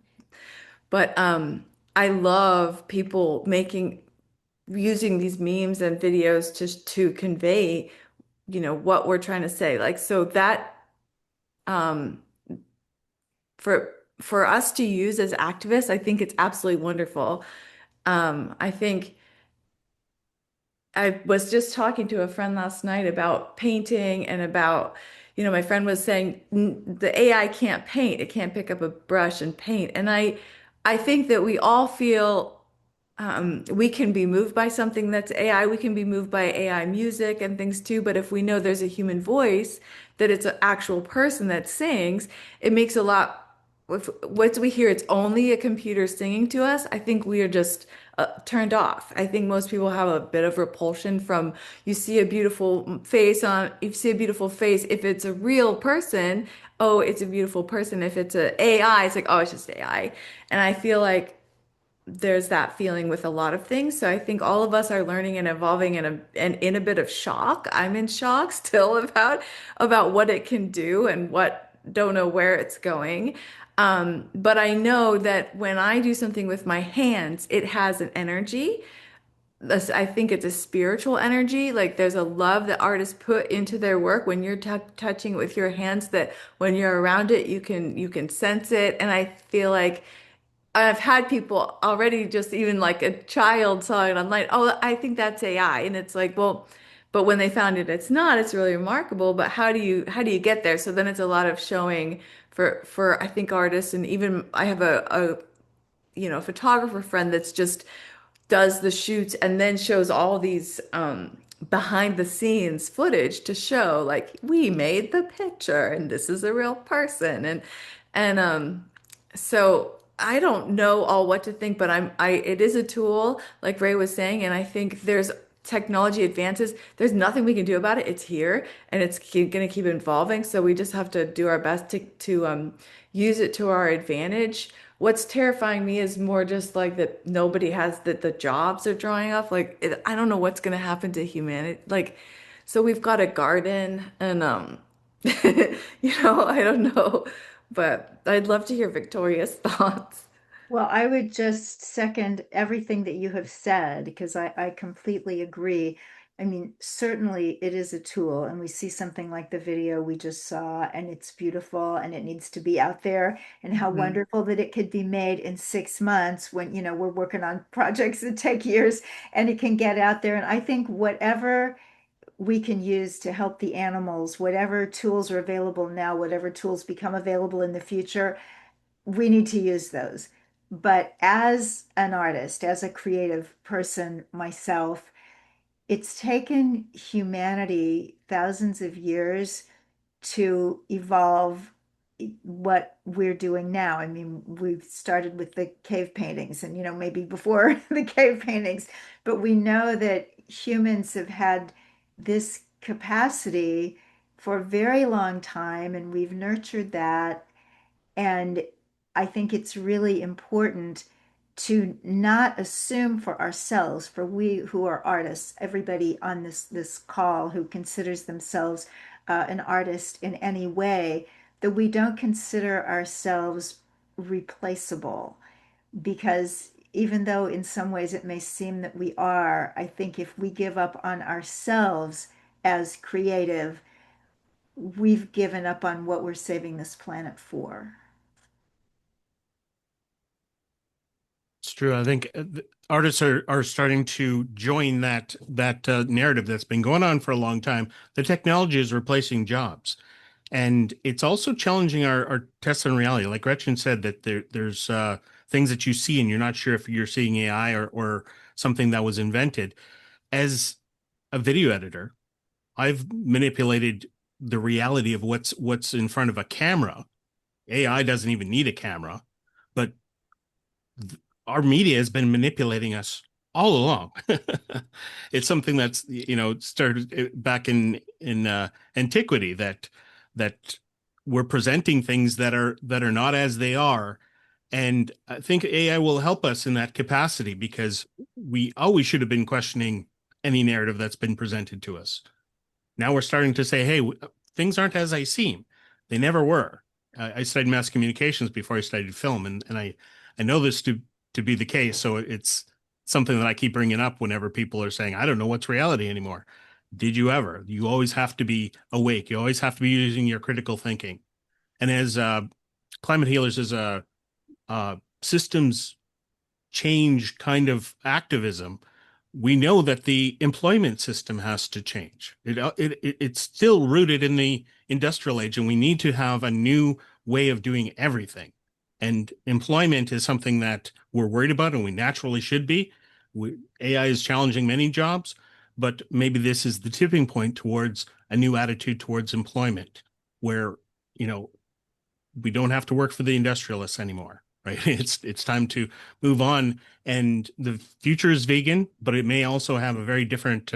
But I love people using these memes and videos to convey, you know, what we're trying to say. Like, so that um for us to use as activists, I think it's absolutely wonderful. I think I was just talking to a friend last night about painting and about, you know, my friend was saying the AI can't paint. It can't pick up a brush and paint. And I think that we all feel we can be moved by something that's AI. We can be moved by AI music and things too. But if we know there's a human voice, that it's an actual person that sings, it makes a lot. Once we hear it's only a computer singing to us, I think we are just turned off. I think most people have a bit of repulsion from you see a beautiful face if it's a real person, oh, it's a beautiful person. If it's a AI, it's like, oh, it's just AI. And I feel like there's that feeling with a lot of things. So I think all of us are learning and evolving and in a bit of shock. I'm in shock still about what it can do and what don't know where it's going. But I know that when I do something with my hands, it has an energy. I think it's a spiritual energy. Like there's a love that artists put into their work when you're touching it with your hands, that when you're around it, you can sense it. And I feel like I've had people already, just even like a child saw it online. Oh, I think that's AI. And it's like, well, but when they found it, it's not. It's really remarkable. But how do you get there? So then it's a lot of showing for I think artists, and even I have a photographer friend that's just does the shoots and then shows all these behind the scenes footage to show like we made the picture and this is a real person, and so I don't know all what to think, but it is a tool like Ray was saying, and I think there's technology advances. There's nothing we can do about it. It's here and it's going to keep evolving. So we just have to do our best to use it to our advantage. What's terrifying me is more just like that nobody has that the jobs are drying up. Like I don't know what's going to happen to humanity. Like, so we've got a garden and I don't know, but I'd love to hear Victoria's thoughts. Well, I would just second everything that you have said because I completely agree. I mean, certainly it is a tool, and we see something like the video we just saw, and it's beautiful and it needs to be out there, and how wonderful that it could be made in 6 months when, we're working on projects that take years, and it can get out there. And I think whatever we can use to help the animals, whatever tools are available now, whatever tools become available in the future, we need to use those. But as an artist, as a creative person myself, it's taken humanity thousands of years to evolve what we're doing now. I mean, we've started with the cave paintings and, maybe before the cave paintings, but we know that humans have had this capacity for a very long time, and we've nurtured that. And I think it's really important to not assume for ourselves, for we who are artists, everybody on this call who considers themselves an artist in any way, that we don't consider ourselves replaceable. Because even though in some ways it may seem that we are, I think if we give up on ourselves as creative, we've given up on what we're saving this planet for. It's true. I think artists are starting to join that narrative that's been going on for a long time. The technology is replacing jobs, and it's also challenging our tests on reality. Like Gretchen said, that there's things that you see and you're not sure if you're seeing AI or something that was invented. As a video editor, I've manipulated the reality of what's in front of a camera. AI doesn't even need a camera, but our media has been manipulating us all along. It's something that's started back in antiquity, that we're presenting things that are not as they are. And I think AI will help us in that capacity, because we always should have been questioning any narrative that's been presented to us. Now we're starting to say, hey, things aren't as I seem. They never were. I studied mass communications before I studied film, and I know this to be the case. So it's something that I keep bringing up whenever people are saying, I don't know what's reality anymore. Did you ever? You always have to be awake. You always have to be using your critical thinking. And as climate healers, as a systems change kind of activism, we know that the employment system has to change. It's still rooted in the industrial age, and we need to have a new way of doing everything. And employment is something that we're worried about, and we naturally should be. AI is challenging many jobs, but maybe this is the tipping point towards a new attitude towards employment, where we don't have to work for the industrialists anymore. Right? It's time to move on, and the future is vegan, but it may also have a very different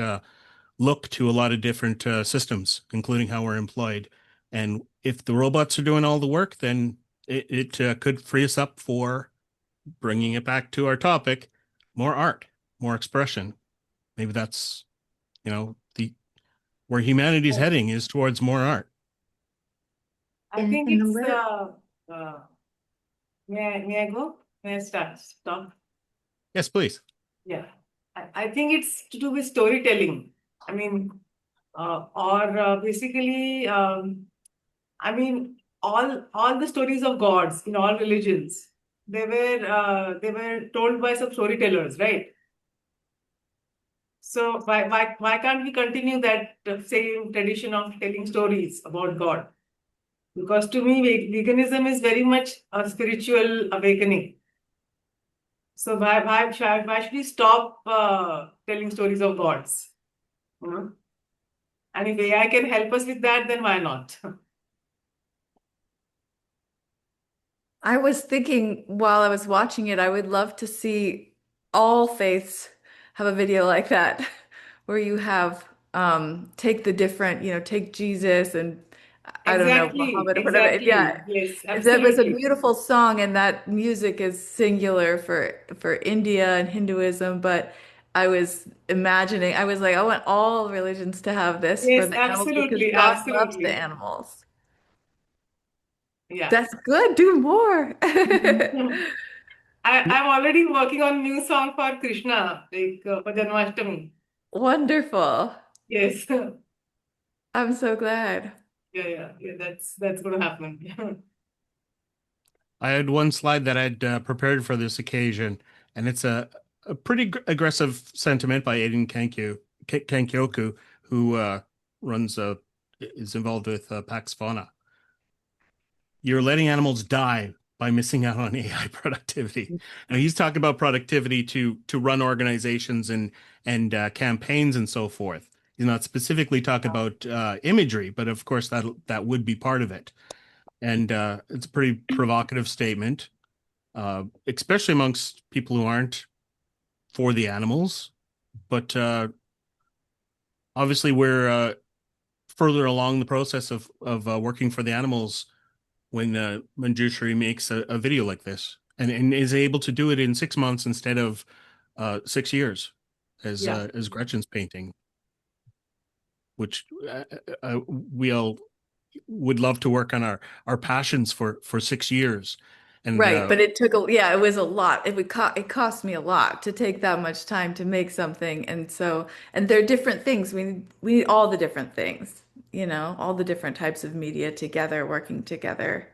look to a lot of different systems, including how we're employed. And if the robots are doing all the work, then it could free us up for, bringing it back to our topic, more art, more expression. Maybe that's where humanity's heading, is towards more art. I think it's may I go? May I stop? Yes, please. Yeah, I think it's to do with storytelling. I mean, basically, I mean, all the stories of gods in all religions, they were told by some storytellers, right? So why can't we continue that same tradition of telling stories about God? Because to me, veganism is very much a spiritual awakening. So why should we stop telling stories of gods? And if AI can help us with that, then why not? I was thinking while I was watching it, I would love to see all faiths have a video like that, where you have take the different, take Jesus and I don't know, Muhammad or whatever. Exactly. Yeah, Yes, there was a absolutely. beautiful song, and that music is singular for India and Hinduism, but I was imagining, I was like, I want all religions to have this for Yes, the animals, because absolutely, God loves the absolutely. animals. Yeah. That's good. Do more. I'm already working on new song for Krishna, like for Janmashtami. Wonderful. Yes. I'm so glad. Yeah. That's going to happen. I had one slide that I'd prepared for this occasion, and it's a pretty aggressive sentiment by Aiden Kankyoku, who runs is involved with Pax Fauna. You're letting animals die by missing out on AI productivity. Now he's talking about productivity to run organizations and campaigns and so forth. He's not specifically talking about imagery, but of course that would be part of it. And it's a pretty provocative statement, especially amongst people who aren't for the animals. But obviously, we're further along the process of working for the animals when Manjushri makes a video like this and is able to do it in 6 months instead of 6 years, as Gretchen's painting, which we all would love to work on our passions for 6 years. And Right, but it took it was a lot. It cost me a lot to take that much time to make something. And they're different things. We need all the different things, all the different types of media together, working together.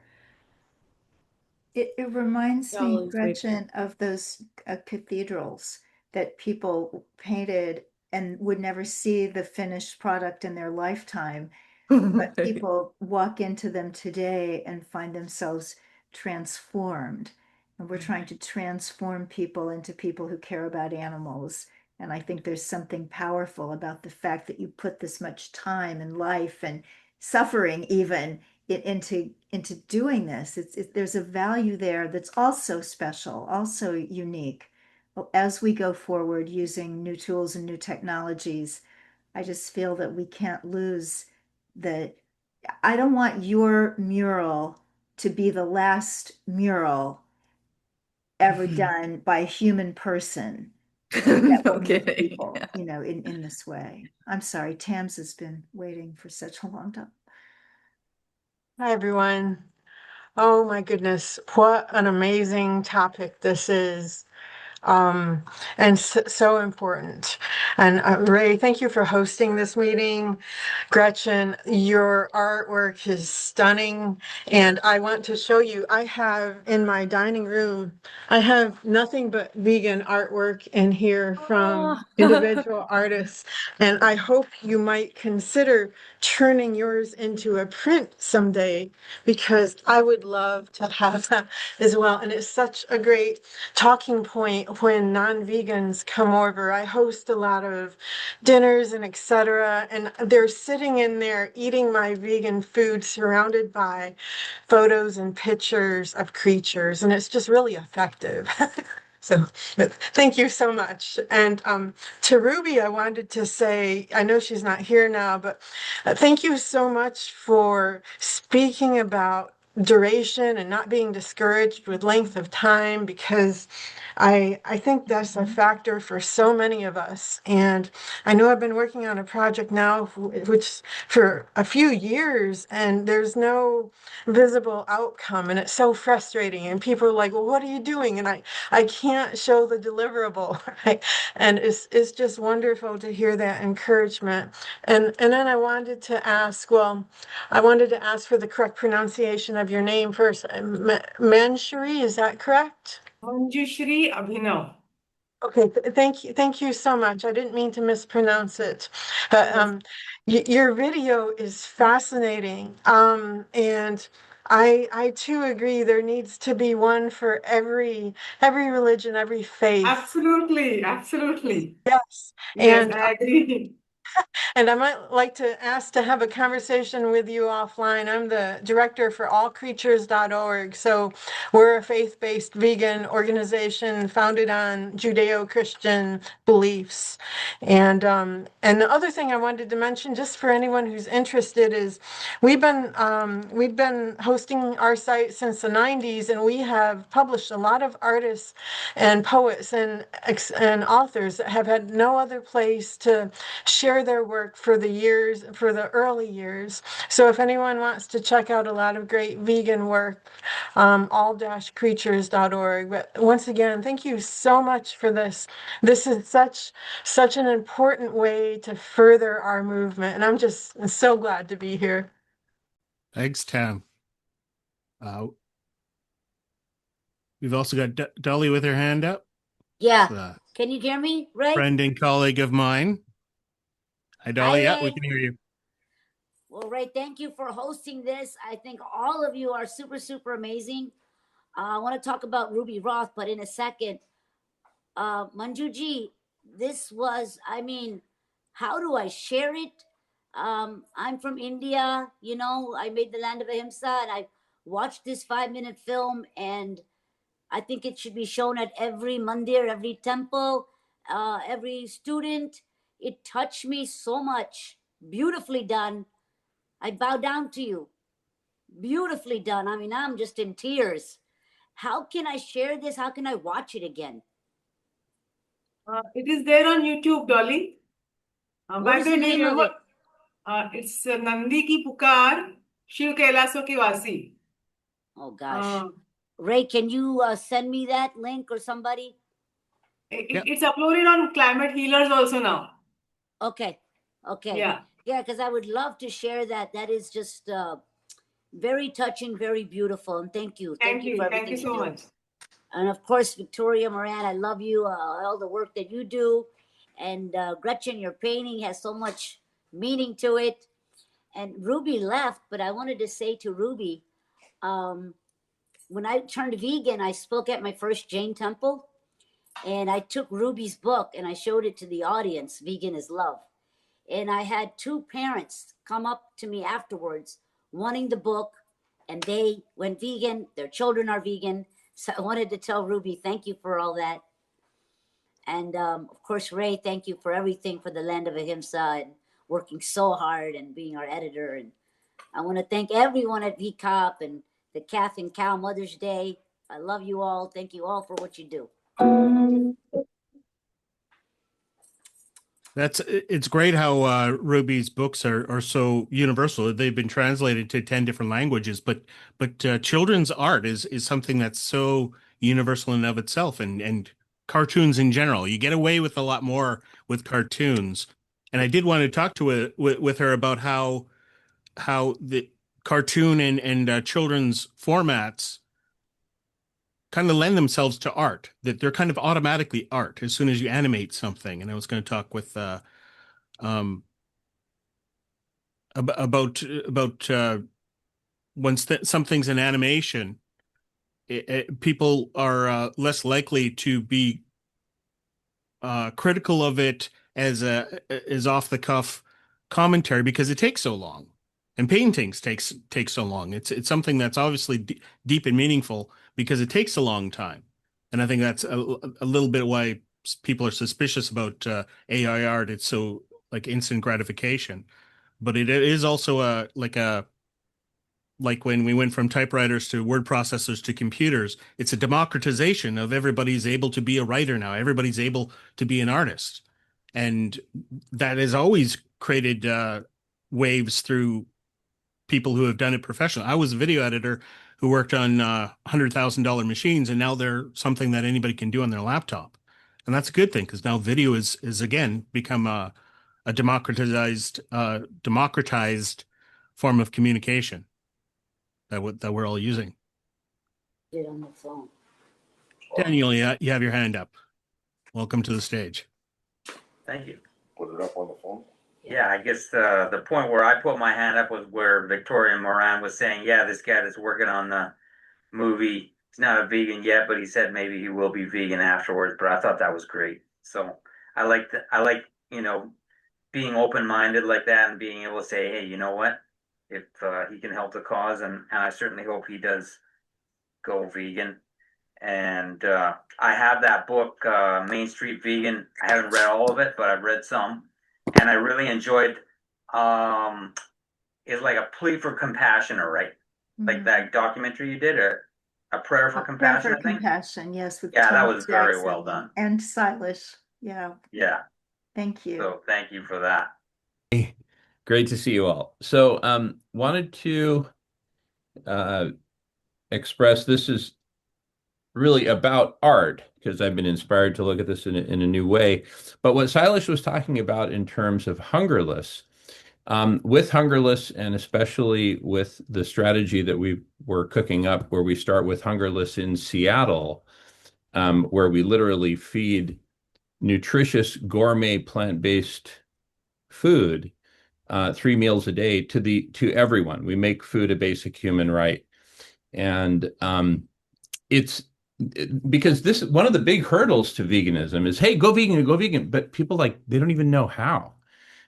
It reminds me, Always Gretchen, of those cathedrals that people painted and would never see the finished product in their lifetime. But Right. people walk into them today and find themselves transformed. And we're trying to transform people into people who care about animals. And I think there's something powerful about the fact that you put this much time and life and suffering even into doing this. There's a value there that's also special, also unique. As we go forward using new tools and new technologies, I just feel that we can't lose the. I don't want your mural to be the last mural ever done by a human person that No will move kidding. people, in this way. I'm sorry, Tams has been waiting for such a long time. Hi, everyone. Oh my goodness, what an amazing topic this is. And so important. And Ray, thank you for hosting this meeting. Gretchen, your artwork is stunning. And I want to show you, I have in my dining room, I have nothing but vegan artwork in here from individual artists. And I hope you might consider turning yours into a print someday, because I would love to have that as well. And it's such a great talking point when non-vegans come over. I host a lot of dinners and etc. And they're sitting in there eating my vegan food surrounded by photos and pictures of creatures. And it's just really effective. So thank you so much. And to Ruby, I wanted to say, I know she's not here now, but thank you so much for speaking about duration and not being discouraged with length of time, because I think that's a factor for so many of us. And I know I've been working on a project now which for a few years, and there's no visible outcome, and it's so frustrating, and people are like, well, what are you doing? And I can't show the deliverable, right? And it's just wonderful to hear that encouragement. And then I wanted to ask for the correct pronunciation of your name first. Manshuri, is that correct? Manjushri Abhinav. Okay, thank you so much. I didn't mean to mispronounce it. Your video is fascinating, and I too agree. There needs to be one for every religion, every faith. Absolutely. Yes, Yes, and I agree. and I might like to ask to have a conversation with you offline. I'm the director for allcreatures.org. So we're a faith-based vegan organization founded on Judeo-Christian beliefs. And the other thing I wanted to mention, just for anyone who's interested, is we've been hosting our site since the 90s, and we have published a lot of artists and poets and authors that have had no other place to share share their work for the early years. So if anyone wants to check out a lot of great vegan work, all-creatures.org. But once again, thank you so much for this. This is such an important way to further our movement, and I'm just so glad to be here. Thanks, Tam. We've also got Dolly with her hand up. Yeah. Can you hear me, Ray? Friend and colleague of mine. Hi, Dolly. Hi, Yeah, we Ray. can hear you. Well, Ray, thank you for hosting this. I think all of you are super, super amazing. I want to talk about Ruby Roth, but in a second. Manjuji, this was, I mean, how do I share it? I'm from India, you know, I made the Land of Ahimsa, and I watched this 5-minute film, and I think it should be shown at every mandir, every temple, every student. It touched me so much. Beautifully done. I bow down to you. Beautifully done. I mean, I'm just in tears. How can I share this? How can I watch it again? It is there on YouTube, Dolly. What is the name of it? It's Nandi Ki Pukar, Shiv Kailaso Ki Vasi. Oh gosh. Ray, can you send me that link or somebody? It's uploaded on Climate Healers also now. Okay. Okay. Yeah. Yeah, because I would love to share that. That is just very touching, very beautiful. And thank you. Thank you. For everything Thank you so much. And of course, Victoria, Moran, I love you. All the work that you do. And Gretchen, your painting has so much meaning to it. And Ruby left, but I wanted to say to Ruby, when I turned vegan, I spoke at my first Jain temple, and I took Ruby's book and I showed it to the audience, Vegan is Love. And I had 2 parents come up to me afterwards wanting the book, and they went vegan. Their children are vegan. So I wanted to tell Ruby, thank you for all that. And of course, Ray, thank you for everything for the Land of Ahimsa and working so hard and being our editor. And I want to thank everyone at V-COP and the Calf and Cow Mother's Day. I love you all. Thank you all for what you do. It's great how Ruby's books are so universal. They've been translated to 10 different languages, but children's art is something that's so universal in and of itself, and cartoons in general. You get away with a lot more with cartoons. And I did want to talk to with her about how the cartoon and children's formats kind of lend themselves to art, that they're kind of automatically art as soon as you animate something. And I was going to talk with about once something's an animation, people are less likely to be critical of it as off the cuff commentary because it takes so long, and paintings takes so long. It's something that's obviously deep and meaningful because it takes a long time, and I think that's a little bit why people are suspicious about AI art. It's so like instant gratification, but it is also like when we went from typewriters to word processors to computers, it's a democratization of everybody's able to be a writer now. Everybody's able to be an artist. And that has always created waves through people who have done it professionally. I was a video editor who worked on $100,000 machines, and now they're something that anybody can do on their laptop. And that's a good thing, because now video is again become a democratized form of communication that we're all using. On the phone. Daniel, you have your hand up. Welcome to the stage. Thank you. Put it up on the phone. Yeah, I guess the point where I put my hand up was where Victoria Moran was saying, yeah, this guy that's working on the movie, he's not a vegan yet, but he said maybe he will be vegan afterwards. But I thought that was great. So I like being open-minded like that and being able to say, hey, you know what? If he can help the cause, and I certainly hope he does go vegan. And I have that book, Main Street Vegan. I haven't read all of it, but I've read some, and I really enjoyed. It's like a plea for compassion, all right? Like that documentary you did, a prayer for compassion. Prayer for compassion, yes. With yeah, that Thomas was very Jackson well done. and Silas, yeah. Yeah. Thank you. So thank you for that. Hey, great to see you all. So, wanted to express this is really about art because I've been inspired to look at this in a new way. But what Silas was talking about in terms of Hungerless, with Hungerless, and especially with the strategy that we were cooking up, where we start with Hungerless in Seattle, where we literally feed nutritious gourmet plant-based food 3 meals a day to everyone. We make food a basic human right, and it's because this one of the big hurdles to veganism is, hey, go vegan, but people they don't even know how.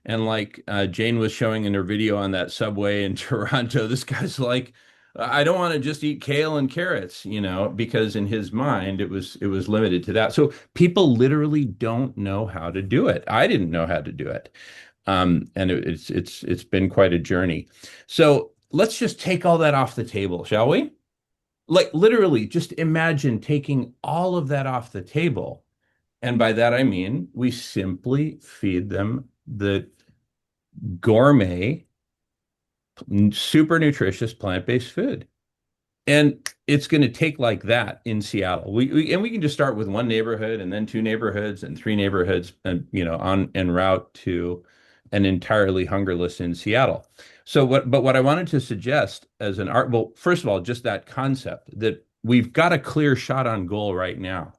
And like Jane was showing in her video on that subway in Toronto, this guy's like, I don't want to just eat kale and carrots, because in his mind it was limited to that. So people literally don't know how to do it. I didn't know how to do it. And it's been quite a journey. So let's just take all that off the table, shall we? Like literally, just imagine taking all of that off the table. And by that, I mean, we simply feed them the gourmet, super nutritious plant-based food. And it's going to take like that in Seattle. We can just start with one neighborhood and then 2 neighborhoods and 3 neighborhoods and, on en route to an entirely hungerless in Seattle. So what I wanted to suggest as an art, well, first of all, just that concept that we've got a clear shot on goal right now.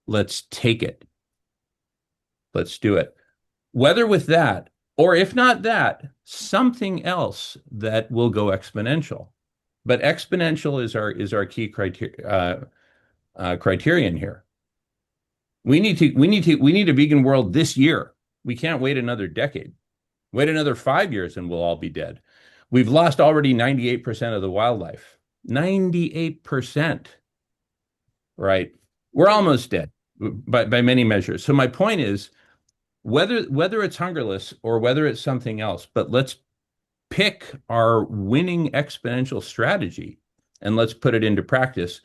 Let's take it. Let's do it. Whether with that, or if not that, something else that will go exponential. But exponential is our key criterion here. We need a vegan world this year. We can't wait another decade. Wait another 5 years and we'll all be dead. We've lost already 98% of the wildlife. 98%. Right? We're almost dead by many measures. So my point is, whether it's Hungerless or whether it's something else, but let's pick our winning exponential strategy and let's put it into practice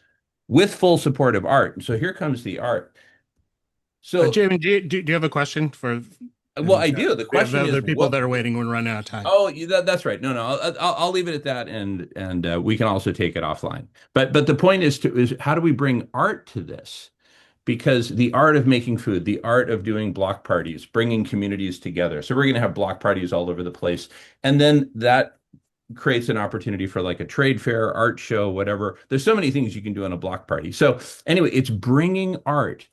with full support of art. So here comes the art. So, Jamie, do you have a question for? Well, I do. The question is, there are people that are waiting. We're running out of time. Oh, that's right. No, I'll leave it at that, and we can also take it offline. But the point is how do we bring art to this? Because the art of making food, the art of doing block parties, bringing communities together. So we're going to have block parties all over the place, and then that creates an opportunity for like a trade fair, art show, whatever. There's so many things you can do on a block party. So anyway, it's bringing art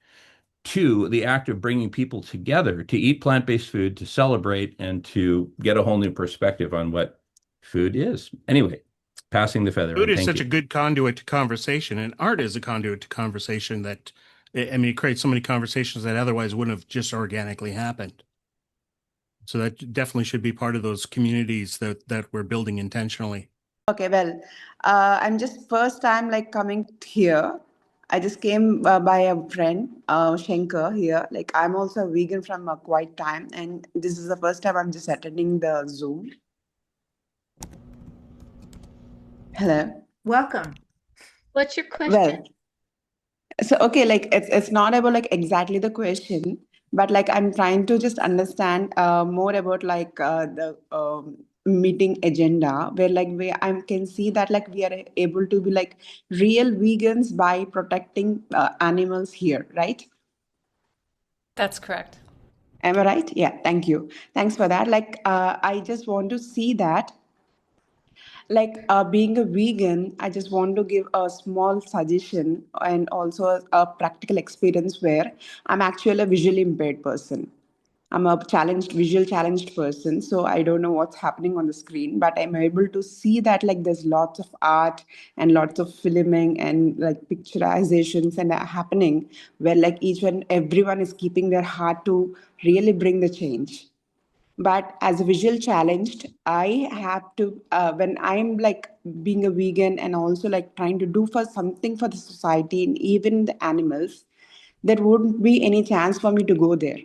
to the act of bringing people together to eat plant-based food, to celebrate, and to get a whole new perspective on what food is. Anyway, passing the feather. Food is such a good conduit to conversation, and art is a conduit to conversation that, I mean, it creates so many conversations that otherwise wouldn't have just organically happened. So that definitely should be part of those communities that we're building intentionally. Okay, well, I'm just first time like coming here. I just came by a friend, Shankar here. Like I'm also a vegan from quite time, and this is the first time I'm just attending the Zoom. Hello. Welcome. What's your question? Well, so okay, like it's not about like exactly the question, but like I'm trying to just understand more about like the meeting agenda, where like I can see that like we are able to be like real vegans by protecting animals here, right? That's correct. Am I right? Yeah, thank you. Thanks for that. Like I just want to see that like being a vegan, I just want to give a small suggestion and also a practical experience where I'm actually a visually impaired person. I'm a visual challenged person, so I don't know what's happening on the screen, but I'm able to see that like there's lots of art and lots of filming and like picturizations and happening where like everyone is keeping their heart to really bring the change. But as a visual challenged, I have to, when I'm like being a vegan and also like trying to do for something for the society and even the animals, there wouldn't be any chance for me to go there.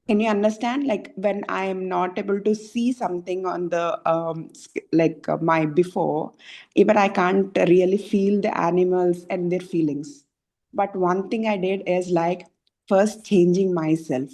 Can you understand? Like when I am not able to see something on the my before, even I can't really feel the animals and their feelings. But one thing I did is like first changing myself.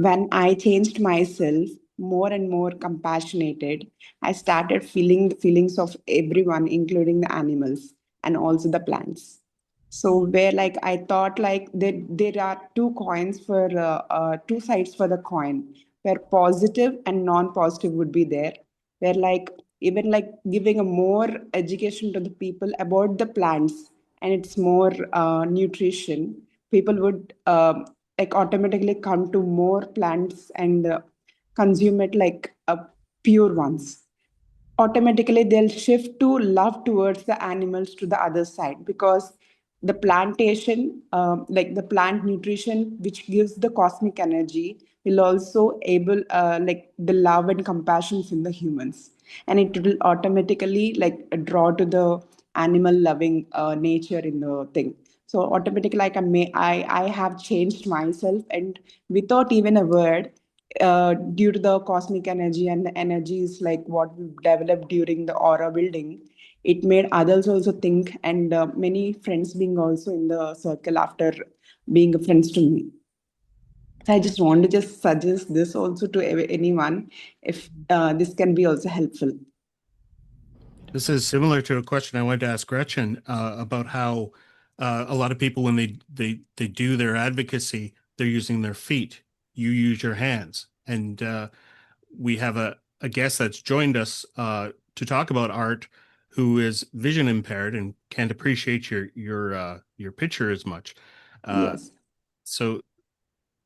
when I changed myself more and more compassionated, I started feeling the feelings of everyone, including the animals and also the plants. So where like I thought like there are two sides for the coin, where positive and non-positive would be there, where like even like giving a more education to the people about the plants and its more nutrition, people would like automatically come to more plants and consume it like pure ones. Automatically they'll shift to love towards the animals to the other side, because the plantation like the plant nutrition which gives the cosmic energy will also able like the love and compassion in the humans, and it will automatically like draw to the animal loving nature in the thing. So automatically like I have changed myself, and without even a word, due to the cosmic energy and the energies like what we developed during the aura building, it made others also think, and many friends being also in the circle after being friends to me. So I just want to just suggest this also to anyone, if this can be also helpful. This is similar to a question I wanted to ask Gretchen about how a lot of people, when they do their advocacy, they're using their feet. You use your hands. And we have a guest that's joined us to talk about art, who is vision impaired and can't appreciate your picture as much. Yes. So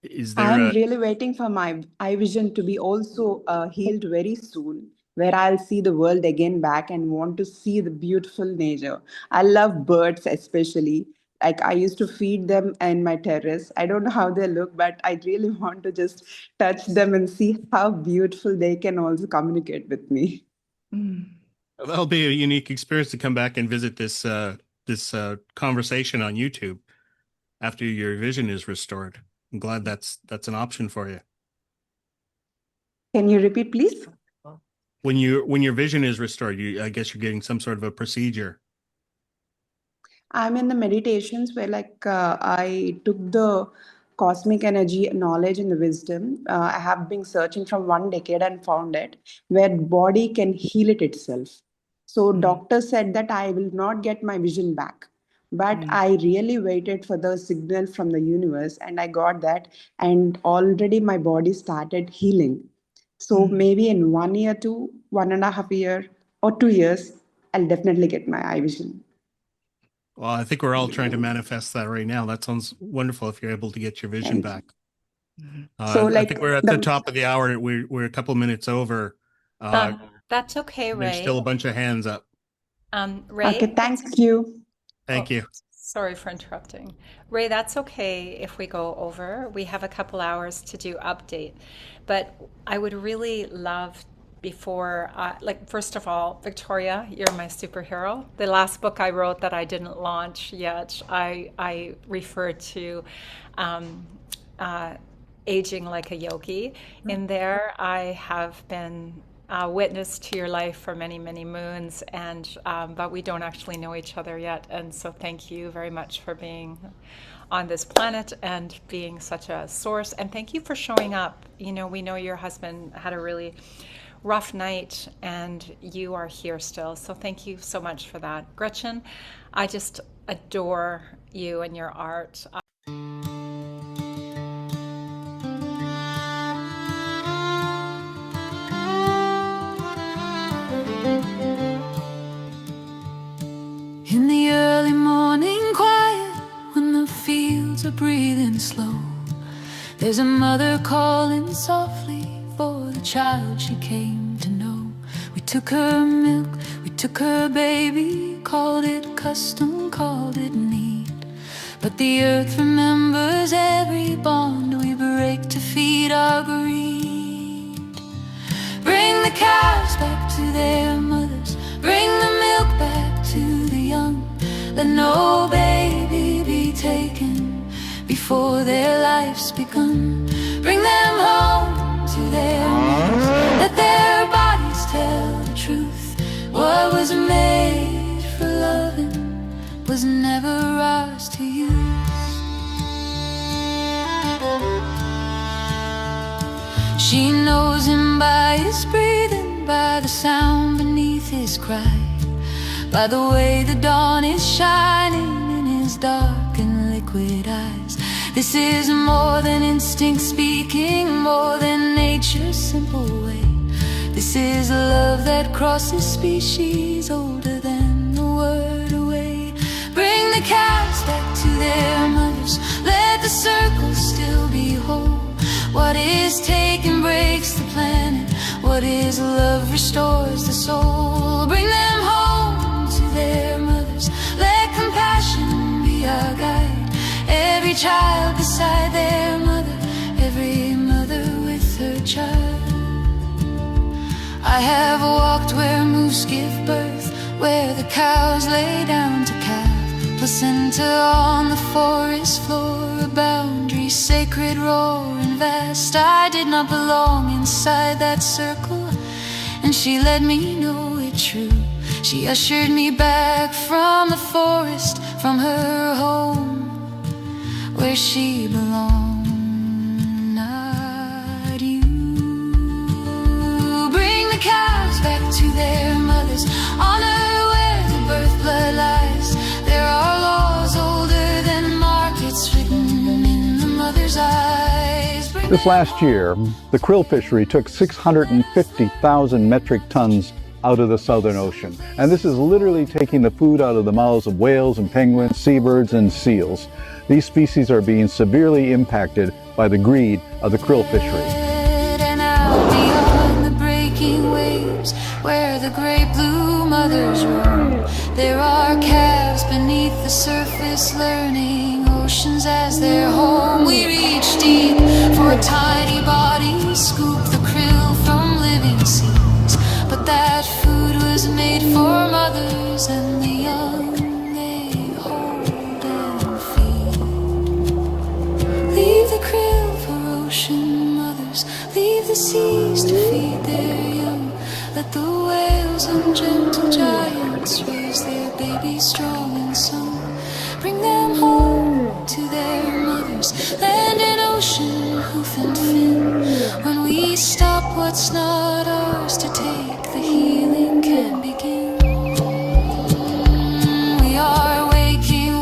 is there I'm a... really waiting for my eye vision to be also healed very soon, where I'll see the world again back and want to see the beautiful nature. I love birds, especially. Like I used to feed them in my terrace. I don't know how they look, but I really want to just touch them and see how beautiful they can also communicate with me. That'll be a unique experience to come back and visit this conversation on YouTube after your vision is restored. I'm glad that's an option for you. Can you repeat, please? When your vision is restored, I guess you're getting some sort of a procedure. I'm in the meditations where like I took the cosmic energy knowledge and the wisdom. I have been searching from 1 decade and found it, where body can heal it itself. So doctor said that I will not get my vision back. But I really waited for the signal from the universe, and I got that, and already my body started healing. So maybe in 1 year to 1.5 year or 2 years, I'll definitely get my eye vision. Well, I think we're all trying to manifest that right now. That sounds wonderful if you're able to get your vision back. So, I think we're at the top of the hour. We're a couple minutes over. That's okay, Ray. There's still a bunch of hands up. Ray? Okay, thank you. Thank you. Sorry for interrupting. Ray, that's okay if we go over. We have a couple hours to do update. But I would really love, before, like, first of all, Victoria, you're my superhero. The last book I wrote that I didn't launch yet, I refer to Aging Like a Yogi. In there, I have been witness to your life for many, many moons, and but we don't actually know each other yet. And so thank you very much for being on this planet and being such a source. And thank you for showing up. You know, we know your husband had a really rough night and you are here still. So thank you so much for that. Gretchen, I just adore you and your art. In the early morning quiet, when the fields are breathing slow, there's a mother calling softly for the child she came to know. We took her milk, we took her baby, called it custom, called it need. But the earth remembers every bond we break to feed our greed. Bring the calves back to their mothers, bring the milk back to the young. Let no baby be taken before their life's begun. Bring them home to their mothers, let their bodies tell the truth. What was made for loving was never ours to use. She knows him by his breathing, by the sound beneath his cry, by the way the dawn is shining in his dark and liquid eyes. This is more than instinct speaking, more than nature's simple way. This is a love that crosses species, older than the word away. Bring the cows back to their mothers, let the circle still be whole. What is taken breaks the planet, what is love restores the soul. Bring them home to their mothers, let compassion be our guide. Every child beside their mother, every mother with her child. I have walked where moose give birth, where the cows lay down to calve. Placenta on the forest floor, a boundary sacred, raw and vast. I did not belong inside that circle, and she let me know it true. She ushered me back from the forest, from her home, where she belonged, not you. Bring the cows back to their mothers, honor where the birth blood lies. There are laws older than markets, written in the mother's eyes. This last year, the krill fishery took 650,000 metric tons out of the Southern Ocean. And this is literally taking the food out of the mouths of whales and penguins, seabirds and seals. These species are being severely impacted by the greed of the krill fishery. And out beyond the breaking waves, where the great blue mothers roam, there are calves beneath the surface, learning oceans as their home. We reach deep for tiny bodies, scoop the krill from living seas. But that food was made for mothers and the young they hold and feed. Leave the krill for ocean mothers, leave the seas to feed their young. Let the whales and gentle giants raise their babies strong and sound. Bring them home to their mothers, land and ocean, hoof and fin. When we stop what's not ours to take, the healing can begin. We are waking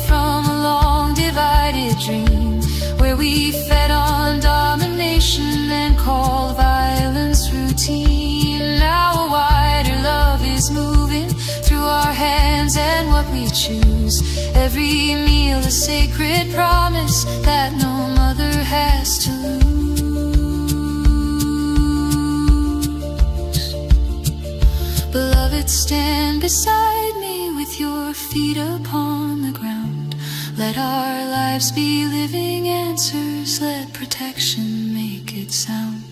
from a long divided dream, where we fed on domination and called violence routine. Now a wider love is moving through our hands and what we choose. Every meal a sacred promise that no mother has to lose. Beloved, stand beside me with your feet upon the ground. Let our lives be living answers, let protection make it sound.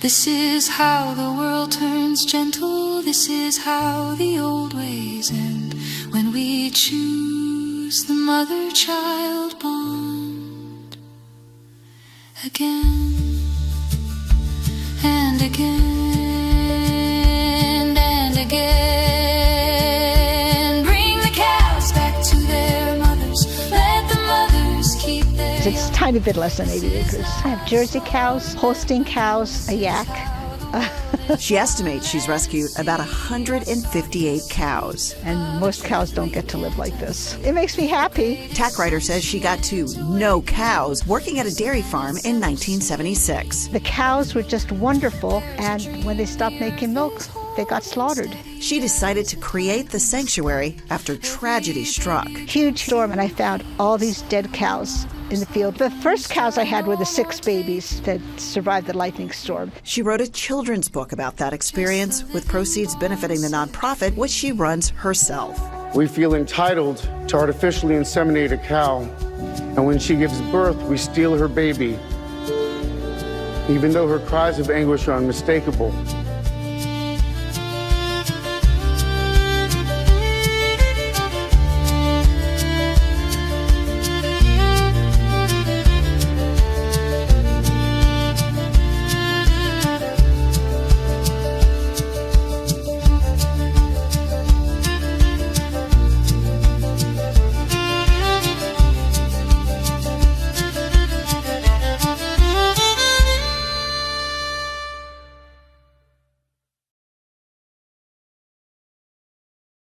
This is how the world turns gentle, this is how the old ways end, when we choose the mother-child bond again and again and again. Bring the cows back to their mothers, let the mothers keep their. It's a tiny bit less than 80 acres. I have Jersey cows, Holstein cows, a yak. She estimates she's rescued about 158 cows. And most cows don't get to live like this. It makes me happy. Tack Ryder says she got to know cows working at a dairy farm in 1976. The cows were just wonderful, and when they stopped making milk, they got slaughtered. She decided to create the sanctuary after tragedy struck. Huge storm, and I found all these dead cows in the field. The first cows I had were the 6 babies that survived the lightning storm. She wrote a children's book about that experience, with proceeds benefiting the nonprofit, which she runs herself. We feel entitled to artificially inseminate a cow, and when she gives birth, we steal her baby. Even though her cries of anguish are unmistakable,